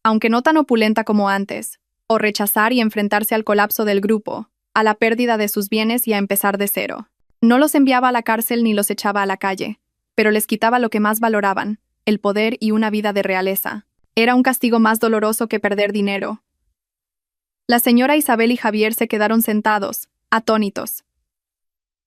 aunque no tan opulenta como antes, o rechazar y enfrentarse al colapso del grupo, a la pérdida de sus bienes y a empezar de cero. No los enviaba a la cárcel ni los echaba a la calle, pero les quitaba lo que más valoraban, el poder y una vida de realeza. Era un castigo más doloroso que perder dinero. La señora Isabel y Javier se quedaron sentados, atónitos.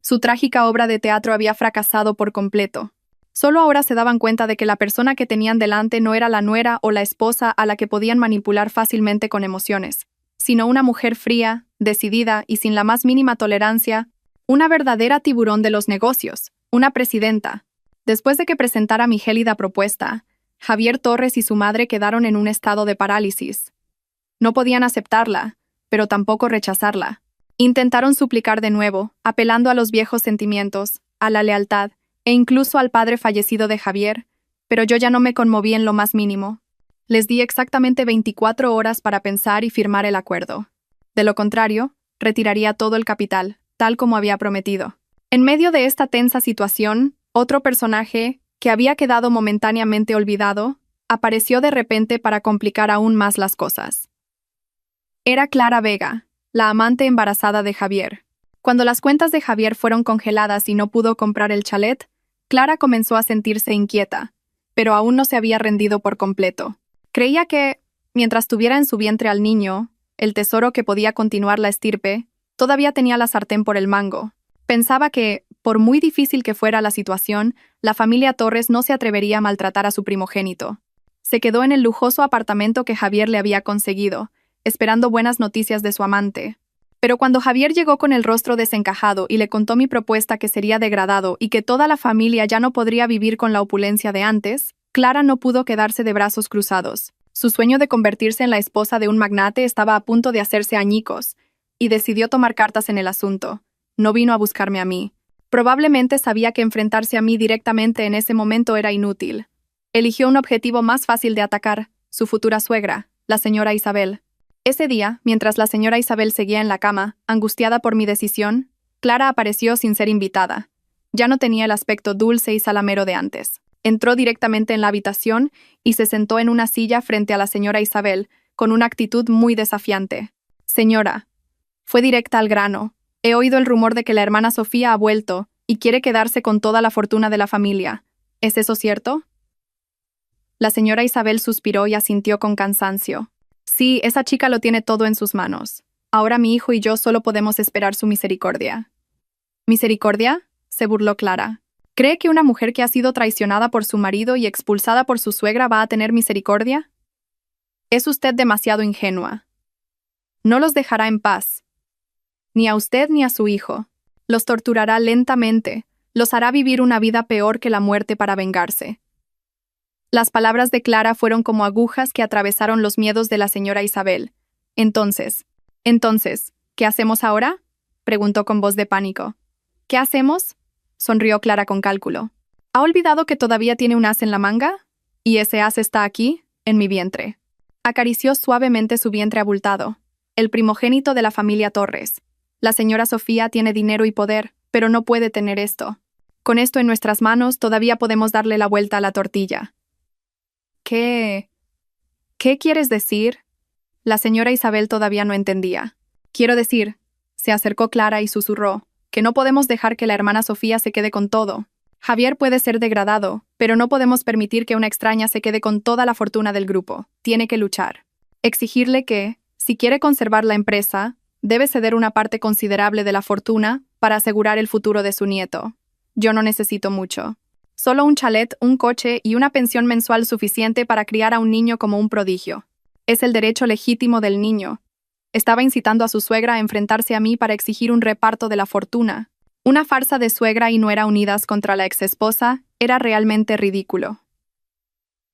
Su trágica obra de teatro había fracasado por completo. Solo ahora se daban cuenta de que la persona que tenían delante no era la nuera o la esposa a la que podían manipular fácilmente con emociones, sino una mujer fría, decidida y sin la más mínima tolerancia, una verdadera tiburón de los negocios, una presidenta. Después de que presentara mi gélida propuesta, Javier Torres y su madre quedaron en un estado de parálisis. No podían aceptarla, pero tampoco rechazarla. Intentaron suplicar de nuevo, apelando a los viejos sentimientos, a la lealtad, e incluso al padre fallecido de Javier, pero yo ya no me conmoví en lo más mínimo. Les di exactamente 24 horas para pensar y firmar el acuerdo. De lo contrario, retiraría todo el capital, tal como había prometido. En medio de esta tensa situación, otro personaje, que había quedado momentáneamente olvidado, apareció de repente para complicar aún más las cosas. Era Clara Vega, la amante embarazada de Javier. Cuando las cuentas de Javier fueron congeladas y no pudo comprar el chalet, Clara comenzó a sentirse inquieta, pero aún no se había rendido por completo. Creía que, mientras tuviera en su vientre al niño, el tesoro que podía continuar la estirpe, todavía tenía la sartén por el mango. Pensaba que, por muy difícil que fuera la situación, la familia Torres no se atrevería a maltratar a su primogénito. Se quedó en el lujoso apartamento que Javier le había conseguido, esperando buenas noticias de su amante. Pero cuando Javier llegó con el rostro desencajado y le contó mi propuesta que sería degradado y que toda la familia ya no podría vivir con la opulencia de antes, Clara no pudo quedarse de brazos cruzados. Su sueño de convertirse en la esposa de un magnate estaba a punto de hacerse añicos, y decidió tomar cartas en el asunto. No vino a buscarme a mí. Probablemente sabía que enfrentarse a mí directamente en ese momento era inútil. Eligió un objetivo más fácil de atacar, su futura suegra, la señora Isabel. Ese día, mientras la señora Isabel seguía en la cama, angustiada por mi decisión, Clara apareció sin ser invitada. Ya no tenía el aspecto dulce y salamero de antes. Entró directamente en la habitación y se sentó en una silla frente a la señora Isabel, con una actitud muy desafiante. Señora, fue directa al grano. He oído el rumor de que la hermana Sofía ha vuelto y quiere quedarse con toda la fortuna de la familia. ¿Es eso cierto? La señora Isabel suspiró y asintió con cansancio. Sí, esa chica lo tiene todo en sus manos. Ahora mi hijo y yo solo podemos esperar su misericordia. ¿Misericordia?, se burló Clara. ¿Cree que una mujer que ha sido traicionada por su marido y expulsada por su suegra va a tener misericordia? Es usted demasiado ingenua. No los dejará en paz. Ni a usted ni a su hijo. Los torturará lentamente, los hará vivir una vida peor que la muerte para vengarse. Las palabras de Clara fueron como agujas que atravesaron los miedos de la señora Isabel. Entonces, ¿qué hacemos ahora?, preguntó con voz de pánico. ¿Qué hacemos?, sonrió Clara con cálculo. ¿Ha olvidado que todavía tiene un as en la manga? Y ese as está aquí, en mi vientre. Acarició suavemente su vientre abultado. El primogénito de la familia Torres. La señora Sofía tiene dinero y poder, pero no puede tener esto. Con esto en nuestras manos todavía podemos darle la vuelta a la tortilla. ¿Qué quieres decir? La señora Isabel todavía no entendía. Quiero decir, se acercó Clara y susurró, que no podemos dejar que la hermana Sofía se quede con todo. Javier puede ser degradado, pero no podemos permitir que una extraña se quede con toda la fortuna del grupo. Tiene que luchar. Exigirle que, si quiere conservar la empresa, debe ceder una parte considerable de la fortuna para asegurar el futuro de su nieto. Yo no necesito mucho. Solo un chalet, un coche y una pensión mensual suficiente para criar a un niño como un prodigio. Es el derecho legítimo del niño. Estaba incitando a su suegra a enfrentarse a mí para exigir un reparto de la fortuna. Una farsa de suegra y nuera unidas contra la exesposa era realmente ridículo.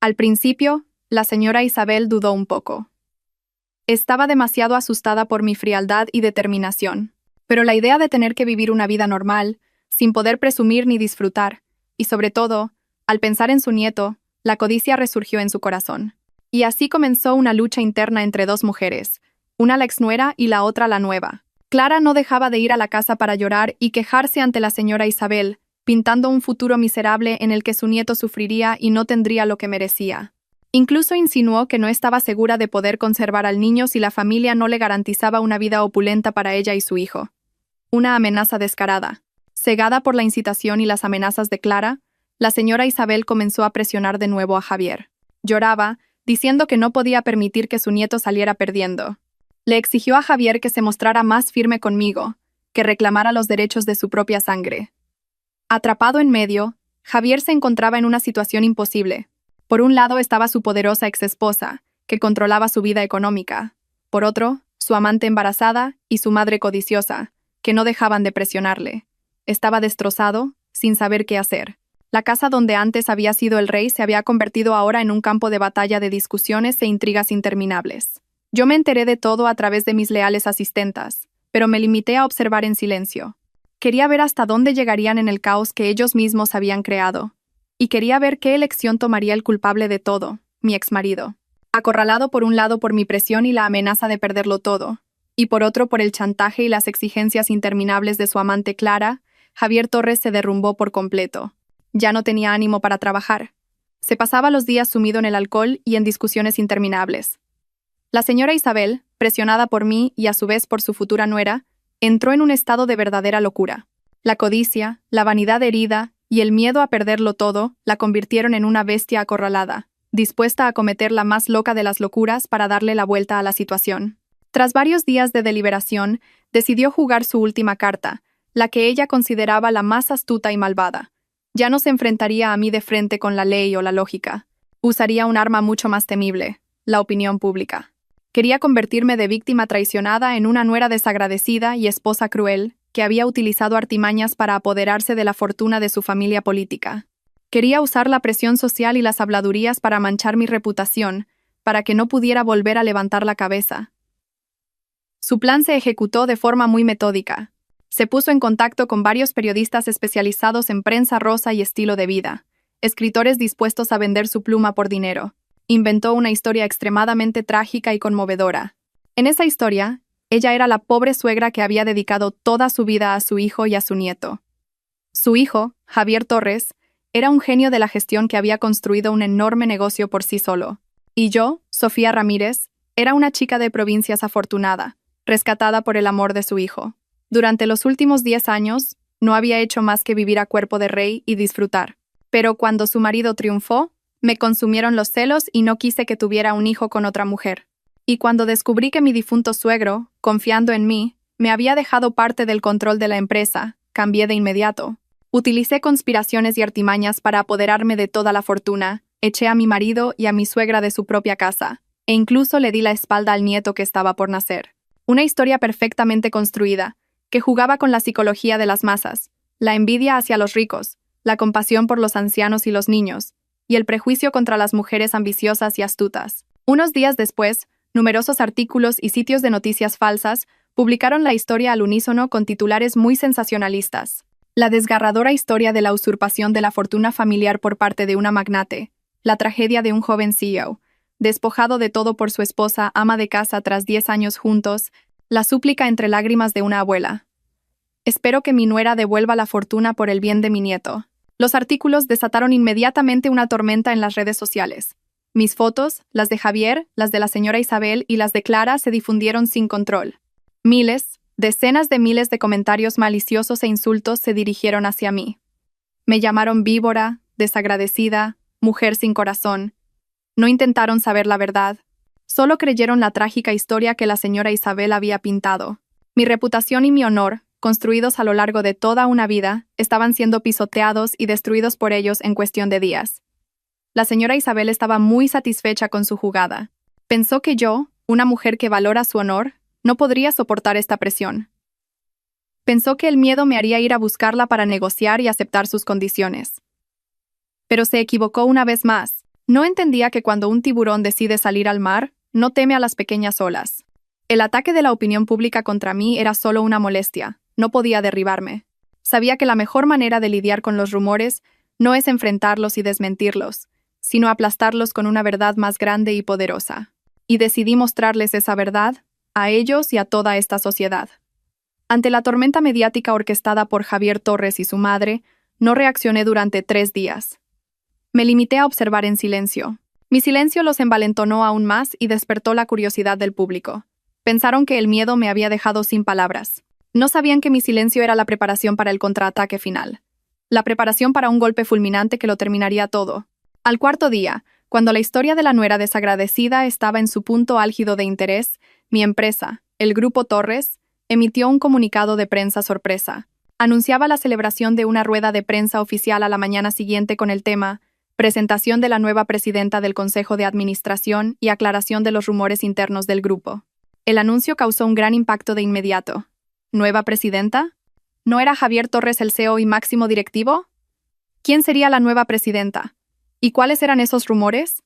Al principio, la señora Isabel dudó un poco. Estaba demasiado asustada por mi frialdad y determinación, pero la idea de tener que vivir una vida normal, sin poder presumir ni disfrutar, y sobre todo, al pensar en su nieto, la codicia resurgió en su corazón. Y así comenzó una lucha interna entre dos mujeres, una la exnuera y la otra la nueva. Clara no dejaba de ir a la casa para llorar y quejarse ante la señora Isabel, pintando un futuro miserable en el que su nieto sufriría y no tendría lo que merecía. Incluso insinuó que no estaba segura de poder conservar al niño si la familia no le garantizaba una vida opulenta para ella y su hijo. Una amenaza descarada. Cegada por la incitación y las amenazas de Clara, la señora Isabel comenzó a presionar de nuevo a Javier. Lloraba, diciendo que no podía permitir que su nieto saliera perdiendo. Le exigió a Javier que se mostrara más firme conmigo, que reclamara los derechos de su propia sangre. Atrapado en medio, Javier se encontraba en una situación imposible. Por un lado estaba su poderosa exesposa, que controlaba su vida económica. Por otro, su amante embarazada y su madre codiciosa, que no dejaban de presionarle. Estaba destrozado, sin saber qué hacer. La casa donde antes había sido el rey se había convertido ahora en un campo de batalla de discusiones e intrigas interminables. Yo me enteré de todo a través de mis leales asistentas, pero me limité a observar en silencio. Quería ver hasta dónde llegarían en el caos que ellos mismos habían creado. Y quería ver qué elección tomaría el culpable de todo, mi exmarido. Acorralado por un lado por mi presión y la amenaza de perderlo todo, y por otro por el chantaje y las exigencias interminables de su amante Clara, Javier Torres se derrumbó por completo. Ya no tenía ánimo para trabajar. Se pasaba los días sumido en el alcohol y en discusiones interminables. La señora Isabel, presionada por mí y a su vez por su futura nuera, entró en un estado de verdadera locura. La codicia, la vanidad herida y el miedo a perderlo todo la convirtieron en una bestia acorralada, dispuesta a cometer la más loca de las locuras para darle la vuelta a la situación. Tras varios días de deliberación, decidió jugar su última carta, la que ella consideraba la más astuta y malvada. Ya no se enfrentaría a mí de frente con la ley o la lógica. Usaría un arma mucho más temible, la opinión pública. Quería convertirme de víctima traicionada en una nuera desagradecida y esposa cruel, que había utilizado artimañas para apoderarse de la fortuna de su familia política. Quería usar la presión social y las habladurías para manchar mi reputación, para que no pudiera volver a levantar la cabeza. Su plan se ejecutó de forma muy metódica. Se puso en contacto con varios periodistas especializados en prensa rosa y estilo de vida, escritores dispuestos a vender su pluma por dinero. Inventó una historia extremadamente trágica y conmovedora. En esa historia, ella era la pobre suegra que había dedicado toda su vida a su hijo y a su nieto. Su hijo, Javier Torres, era un genio de la gestión que había construido un enorme negocio por sí solo. Y yo, Sofía Ramírez, era una chica de provincias afortunada, rescatada por el amor de su hijo. Durante los últimos 10 años, no había hecho más que vivir a cuerpo de rey y disfrutar. Pero cuando su marido triunfó, me consumieron los celos y no quise que tuviera un hijo con otra mujer. Y cuando descubrí que mi difunto suegro, confiando en mí, me había dejado parte del control de la empresa, cambié de inmediato. Utilicé conspiraciones y artimañas para apoderarme de toda la fortuna, eché a mi marido y a mi suegra de su propia casa, e incluso le di la espalda al nieto que estaba por nacer. Una historia perfectamente construida, que jugaba con la psicología de las masas, la envidia hacia los ricos, la compasión por los ancianos y los niños, y el prejuicio contra las mujeres ambiciosas y astutas. Unos días después, numerosos artículos y sitios de noticias falsas publicaron la historia al unísono con titulares muy sensacionalistas. La desgarradora historia de la usurpación de la fortuna familiar por parte de una magnate, la tragedia de un joven CEO, despojado de todo por su esposa, ama de casa tras 10 años juntos, la súplica entre lágrimas de una abuela. Espero que mi nuera devuelva la fortuna por el bien de mi nieto. Los artículos desataron inmediatamente una tormenta en las redes sociales. Mis fotos, las de Javier, las de la señora Isabel y las de Clara se difundieron sin control. Miles, decenas de miles de comentarios maliciosos e insultos se dirigieron hacia mí. Me llamaron víbora, desagradecida, mujer sin corazón. No intentaron saber la verdad. Solo creyeron la trágica historia que la señora Isabel había pintado. Mi reputación y mi honor, construidos a lo largo de toda una vida, estaban siendo pisoteados y destruidos por ellos en cuestión de días. La señora Isabel estaba muy satisfecha con su jugada. Pensó que yo, una mujer que valora su honor, no podría soportar esta presión. Pensó que el miedo me haría ir a buscarla para negociar y aceptar sus condiciones. Pero se equivocó una vez más. No entendía que cuando un tiburón decide salir al mar, no teme a las pequeñas olas. El ataque de la opinión pública contra mí era solo una molestia, no podía derribarme. Sabía que la mejor manera de lidiar con los rumores no es enfrentarlos y desmentirlos, sino aplastarlos con una verdad más grande y poderosa. Y decidí mostrarles esa verdad, a ellos y a toda esta sociedad. Ante la tormenta mediática orquestada por Javier Torres y su madre, no reaccioné durante 3 días. Me limité a observar en silencio. Mi silencio los envalentonó aún más y despertó la curiosidad del público. Pensaron que el miedo me había dejado sin palabras. No sabían que mi silencio era la preparación para el contraataque final. La preparación para un golpe fulminante que lo terminaría todo. Al 4.º día, cuando la historia de la nuera desagradecida estaba en su punto álgido de interés, mi empresa, el Grupo Torres, emitió un comunicado de prensa sorpresa. Anunciaba la celebración de una rueda de prensa oficial a la mañana siguiente con el tema «Presentación de la nueva presidenta del Consejo de Administración y aclaración de los rumores internos del grupo». El anuncio causó un gran impacto de inmediato. ¿Nueva presidenta? ¿No era Javier Torres el CEO y máximo directivo? ¿Quién sería la nueva presidenta? ¿Y cuáles eran esos rumores?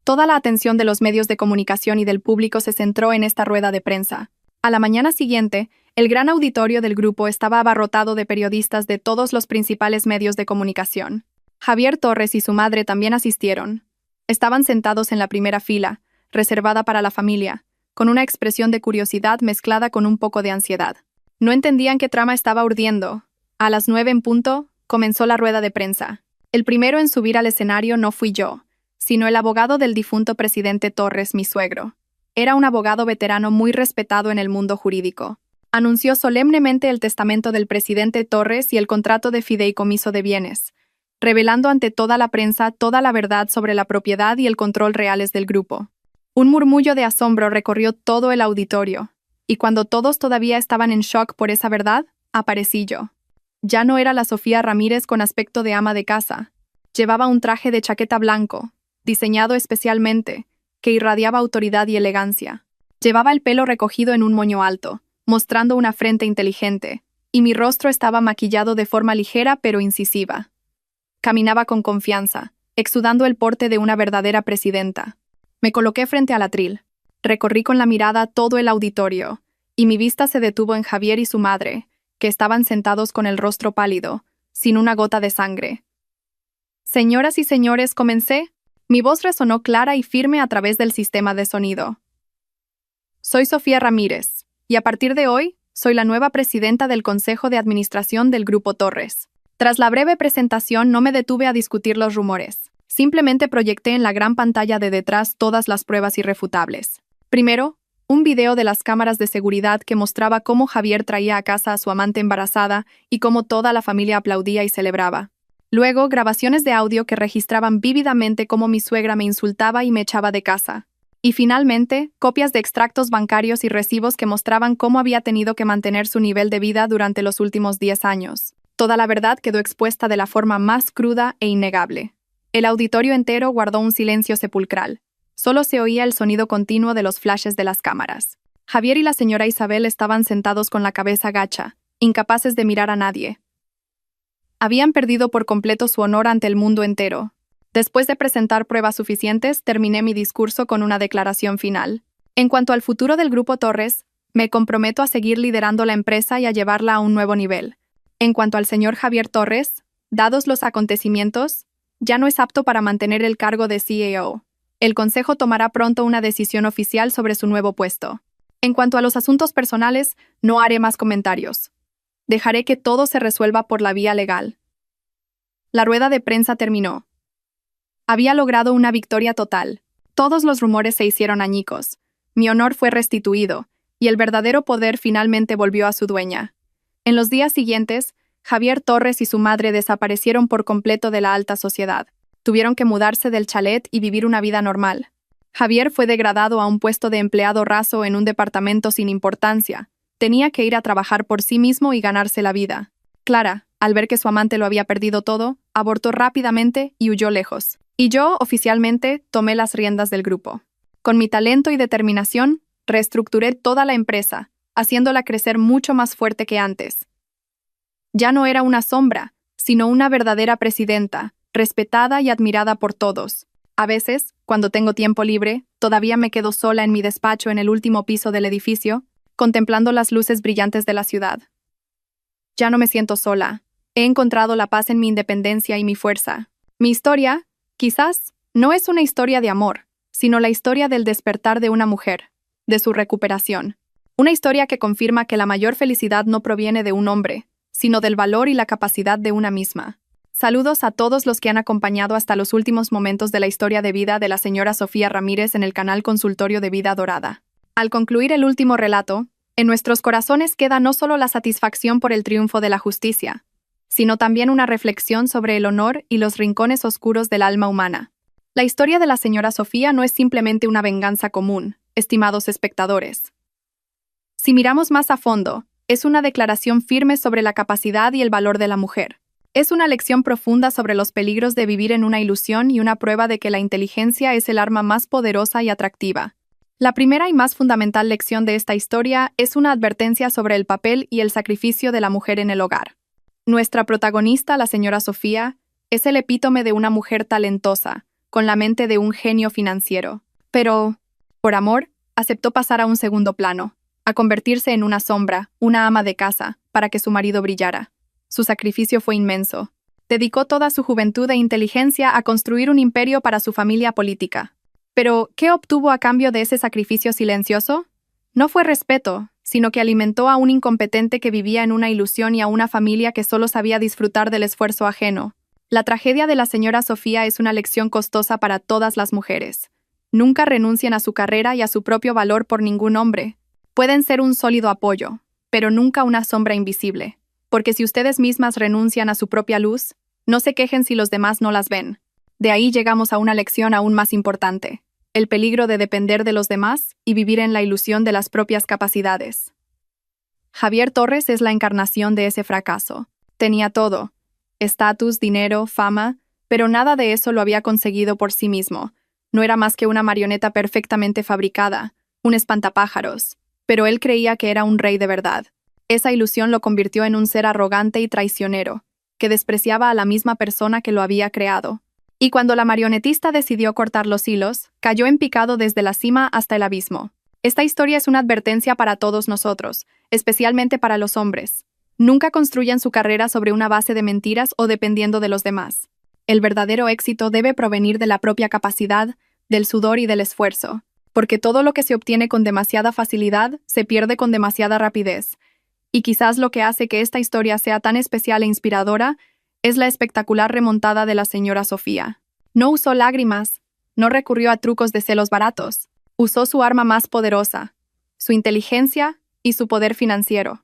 Toda la atención de los medios de comunicación y del público se centró en esta rueda de prensa. A la mañana siguiente, el gran auditorio del grupo estaba abarrotado de periodistas de todos los principales medios de comunicación. Javier Torres y su madre también asistieron. Estaban sentados en la primera fila, reservada para la familia, con una expresión de curiosidad mezclada con un poco de ansiedad. No entendían qué trama estaba urdiendo. A las 9 en punto, comenzó la rueda de prensa. El primero en subir al escenario no fui yo, sino el abogado del difunto presidente Torres, mi suegro. Era un abogado veterano muy respetado en el mundo jurídico. Anunció solemnemente el testamento del presidente Torres y el contrato de fideicomiso de bienes, revelando ante toda la prensa toda la verdad sobre la propiedad y el control reales del grupo. Un murmullo de asombro recorrió todo el auditorio, y cuando todos todavía estaban en shock por esa verdad, aparecí yo. Ya no era la Sofía Ramírez con aspecto de ama de casa. Llevaba un traje de chaqueta blanco, diseñado especialmente, que irradiaba autoridad y elegancia. Llevaba el pelo recogido en un moño alto, mostrando una frente inteligente, y mi rostro estaba maquillado de forma ligera pero incisiva. Caminaba con confianza, exudando el porte de una verdadera presidenta. Me coloqué frente al atril. Recorrí con la mirada todo el auditorio, y mi vista se detuvo en Javier y su madre, que estaban sentados con el rostro pálido, sin una gota de sangre. Señoras y señores, comencé. Mi voz resonó clara y firme a través del sistema de sonido. Soy Sofía Ramírez, y a partir de hoy, soy la nueva presidenta del Consejo de Administración del Grupo Torres. Tras la breve presentación, no me detuve a discutir los rumores. Simplemente proyecté en la gran pantalla de detrás todas las pruebas irrefutables. Primero, un video de las cámaras de seguridad que mostraba cómo Javier traía a casa a su amante embarazada y cómo toda la familia aplaudía y celebraba. Luego, grabaciones de audio que registraban vívidamente cómo mi suegra me insultaba y me echaba de casa. Y finalmente, copias de extractos bancarios y recibos que mostraban cómo había tenido que mantener su nivel de vida durante los últimos 10 años. Toda la verdad quedó expuesta de la forma más cruda e innegable. El auditorio entero guardó un silencio sepulcral. Solo se oía el sonido continuo de los flashes de las cámaras. Javier y la señora Isabel estaban sentados con la cabeza gacha, incapaces de mirar a nadie. Habían perdido por completo su honor ante el mundo entero. Después de presentar pruebas suficientes, terminé mi discurso con una declaración final. En cuanto al futuro del Grupo Torres, me comprometo a seguir liderando la empresa y a llevarla a un nuevo nivel. En cuanto al señor Javier Torres, dados los acontecimientos, ya no es apto para mantener el cargo de CEO. El Consejo tomará pronto una decisión oficial sobre su nuevo puesto. En cuanto a los asuntos personales, no haré más comentarios. Dejaré que todo se resuelva por la vía legal. La rueda de prensa terminó. Había logrado una victoria total. Todos los rumores se hicieron añicos. Mi honor fue restituido, y el verdadero poder finalmente volvió a su dueña. En los días siguientes, Javier Torres y su madre desaparecieron por completo de la alta sociedad. Tuvieron que mudarse del chalet y vivir una vida normal. Javier fue degradado a un puesto de empleado raso en un departamento sin importancia, Tenía que ir a trabajar por sí mismo y ganarse la vida. Clara, al ver que su amante lo había perdido todo, abortó rápidamente y huyó lejos. Y yo, oficialmente, tomé las riendas del grupo. Con mi talento y determinación, reestructuré toda la empresa, haciéndola crecer mucho más fuerte que antes. Ya no era una sombra, sino una verdadera presidenta, respetada y admirada por todos. A veces, cuando tengo tiempo libre, todavía me quedo sola en mi despacho en el último piso del edificio, contemplando las luces brillantes de la ciudad. Ya no me siento sola. He encontrado la paz en mi independencia y mi fuerza. Mi historia, quizás, no es una historia de amor, sino la historia del despertar de una mujer, de su recuperación. Una historia que confirma que la mayor felicidad no proviene de un hombre, sino del valor y la capacidad de una misma. Saludos a todos los que han acompañado hasta los últimos momentos de la historia de vida de la señora Sofía Ramírez en el canal Consultorio de Vida Dorada. Al concluir el último relato, en nuestros corazones queda no solo la satisfacción por el triunfo de la justicia, sino también una reflexión sobre el honor y los rincones oscuros del alma humana. La historia de la señora Sofía no es simplemente una venganza común, estimados espectadores. Si miramos más a fondo, es una declaración firme sobre la capacidad y el valor de la mujer. Es una lección profunda sobre los peligros de vivir en una ilusión y una prueba de que la inteligencia es el arma más poderosa y atractiva. La primera y más fundamental lección de esta historia es una advertencia sobre el papel y el sacrificio de la mujer en el hogar. Nuestra protagonista, la señora Sofía, es el epítome de una mujer talentosa, con la mente de un genio financiero. Pero, por amor, aceptó pasar a un segundo plano, a convertirse en una sombra, una ama de casa, para que su marido brillara. Su sacrificio fue inmenso. Dedicó toda su juventud e inteligencia a construir un imperio para su familia política. Pero, ¿qué obtuvo a cambio de ese sacrificio silencioso? No fue respeto, sino que alimentó a un incompetente que vivía en una ilusión y a una familia que solo sabía disfrutar del esfuerzo ajeno. La tragedia de la señora Sofía es una lección costosa para todas las mujeres. Nunca renuncien a su carrera y a su propio valor por ningún hombre. Pueden ser un sólido apoyo, pero nunca una sombra invisible. Porque si ustedes mismas renuncian a su propia luz, no se quejen si los demás no las ven. De ahí llegamos a una lección aún más importante: el peligro de depender de los demás y vivir en la ilusión de las propias capacidades. Javier Torres es la encarnación de ese fracaso. Tenía todo: estatus, dinero, fama, pero nada de eso lo había conseguido por sí mismo. No era más que una marioneta perfectamente fabricada, un espantapájaros, pero él creía que era un rey de verdad. Esa ilusión lo convirtió en un ser arrogante y traicionero, que despreciaba a la misma persona que lo había creado. Y cuando la marionetista decidió cortar los hilos, cayó en picado desde la cima hasta el abismo. Esta historia es una advertencia para todos nosotros, especialmente para los hombres. Nunca construyan su carrera sobre una base de mentiras o dependiendo de los demás. El verdadero éxito debe provenir de la propia capacidad, del sudor y del esfuerzo, porque todo lo que se obtiene con demasiada facilidad se pierde con demasiada rapidez. Y quizás lo que hace que esta historia sea tan especial e inspiradora es la espectacular remontada de la señora Sofía. No usó lágrimas, no recurrió a trucos de celos baratos, usó su arma más poderosa, su inteligencia y su poder financiero.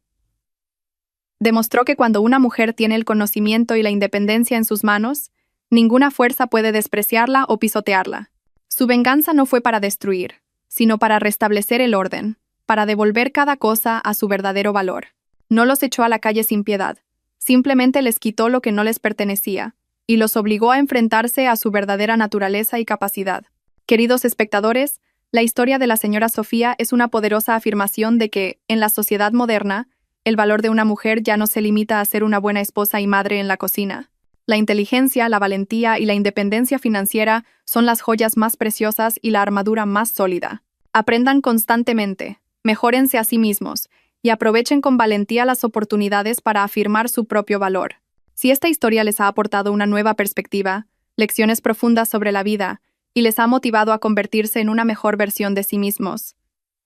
Demostró que cuando una mujer tiene el conocimiento y la independencia en sus manos, ninguna fuerza puede despreciarla o pisotearla. Su venganza no fue para destruir, sino para restablecer el orden, para devolver cada cosa a su verdadero valor. No los echó a la calle sin piedad, simplemente les quitó lo que no les pertenecía, y los obligó a enfrentarse a su verdadera naturaleza y capacidad. Queridos espectadores, la historia de la señora Sofía es una poderosa afirmación de que, en la sociedad moderna, el valor de una mujer ya no se limita a ser una buena esposa y madre en la cocina. La inteligencia, la valentía y la independencia financiera son las joyas más preciosas y la armadura más sólida. Aprendan constantemente, mejórense a sí mismos, y aprovechen con valentía las oportunidades para afirmar su propio valor. Si esta historia les ha aportado una nueva perspectiva, lecciones profundas sobre la vida, y les ha motivado a convertirse en una mejor versión de sí mismos,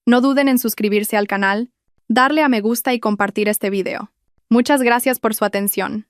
no duden en suscribirse al canal, darle a me gusta y compartir este video. Muchas gracias por su atención.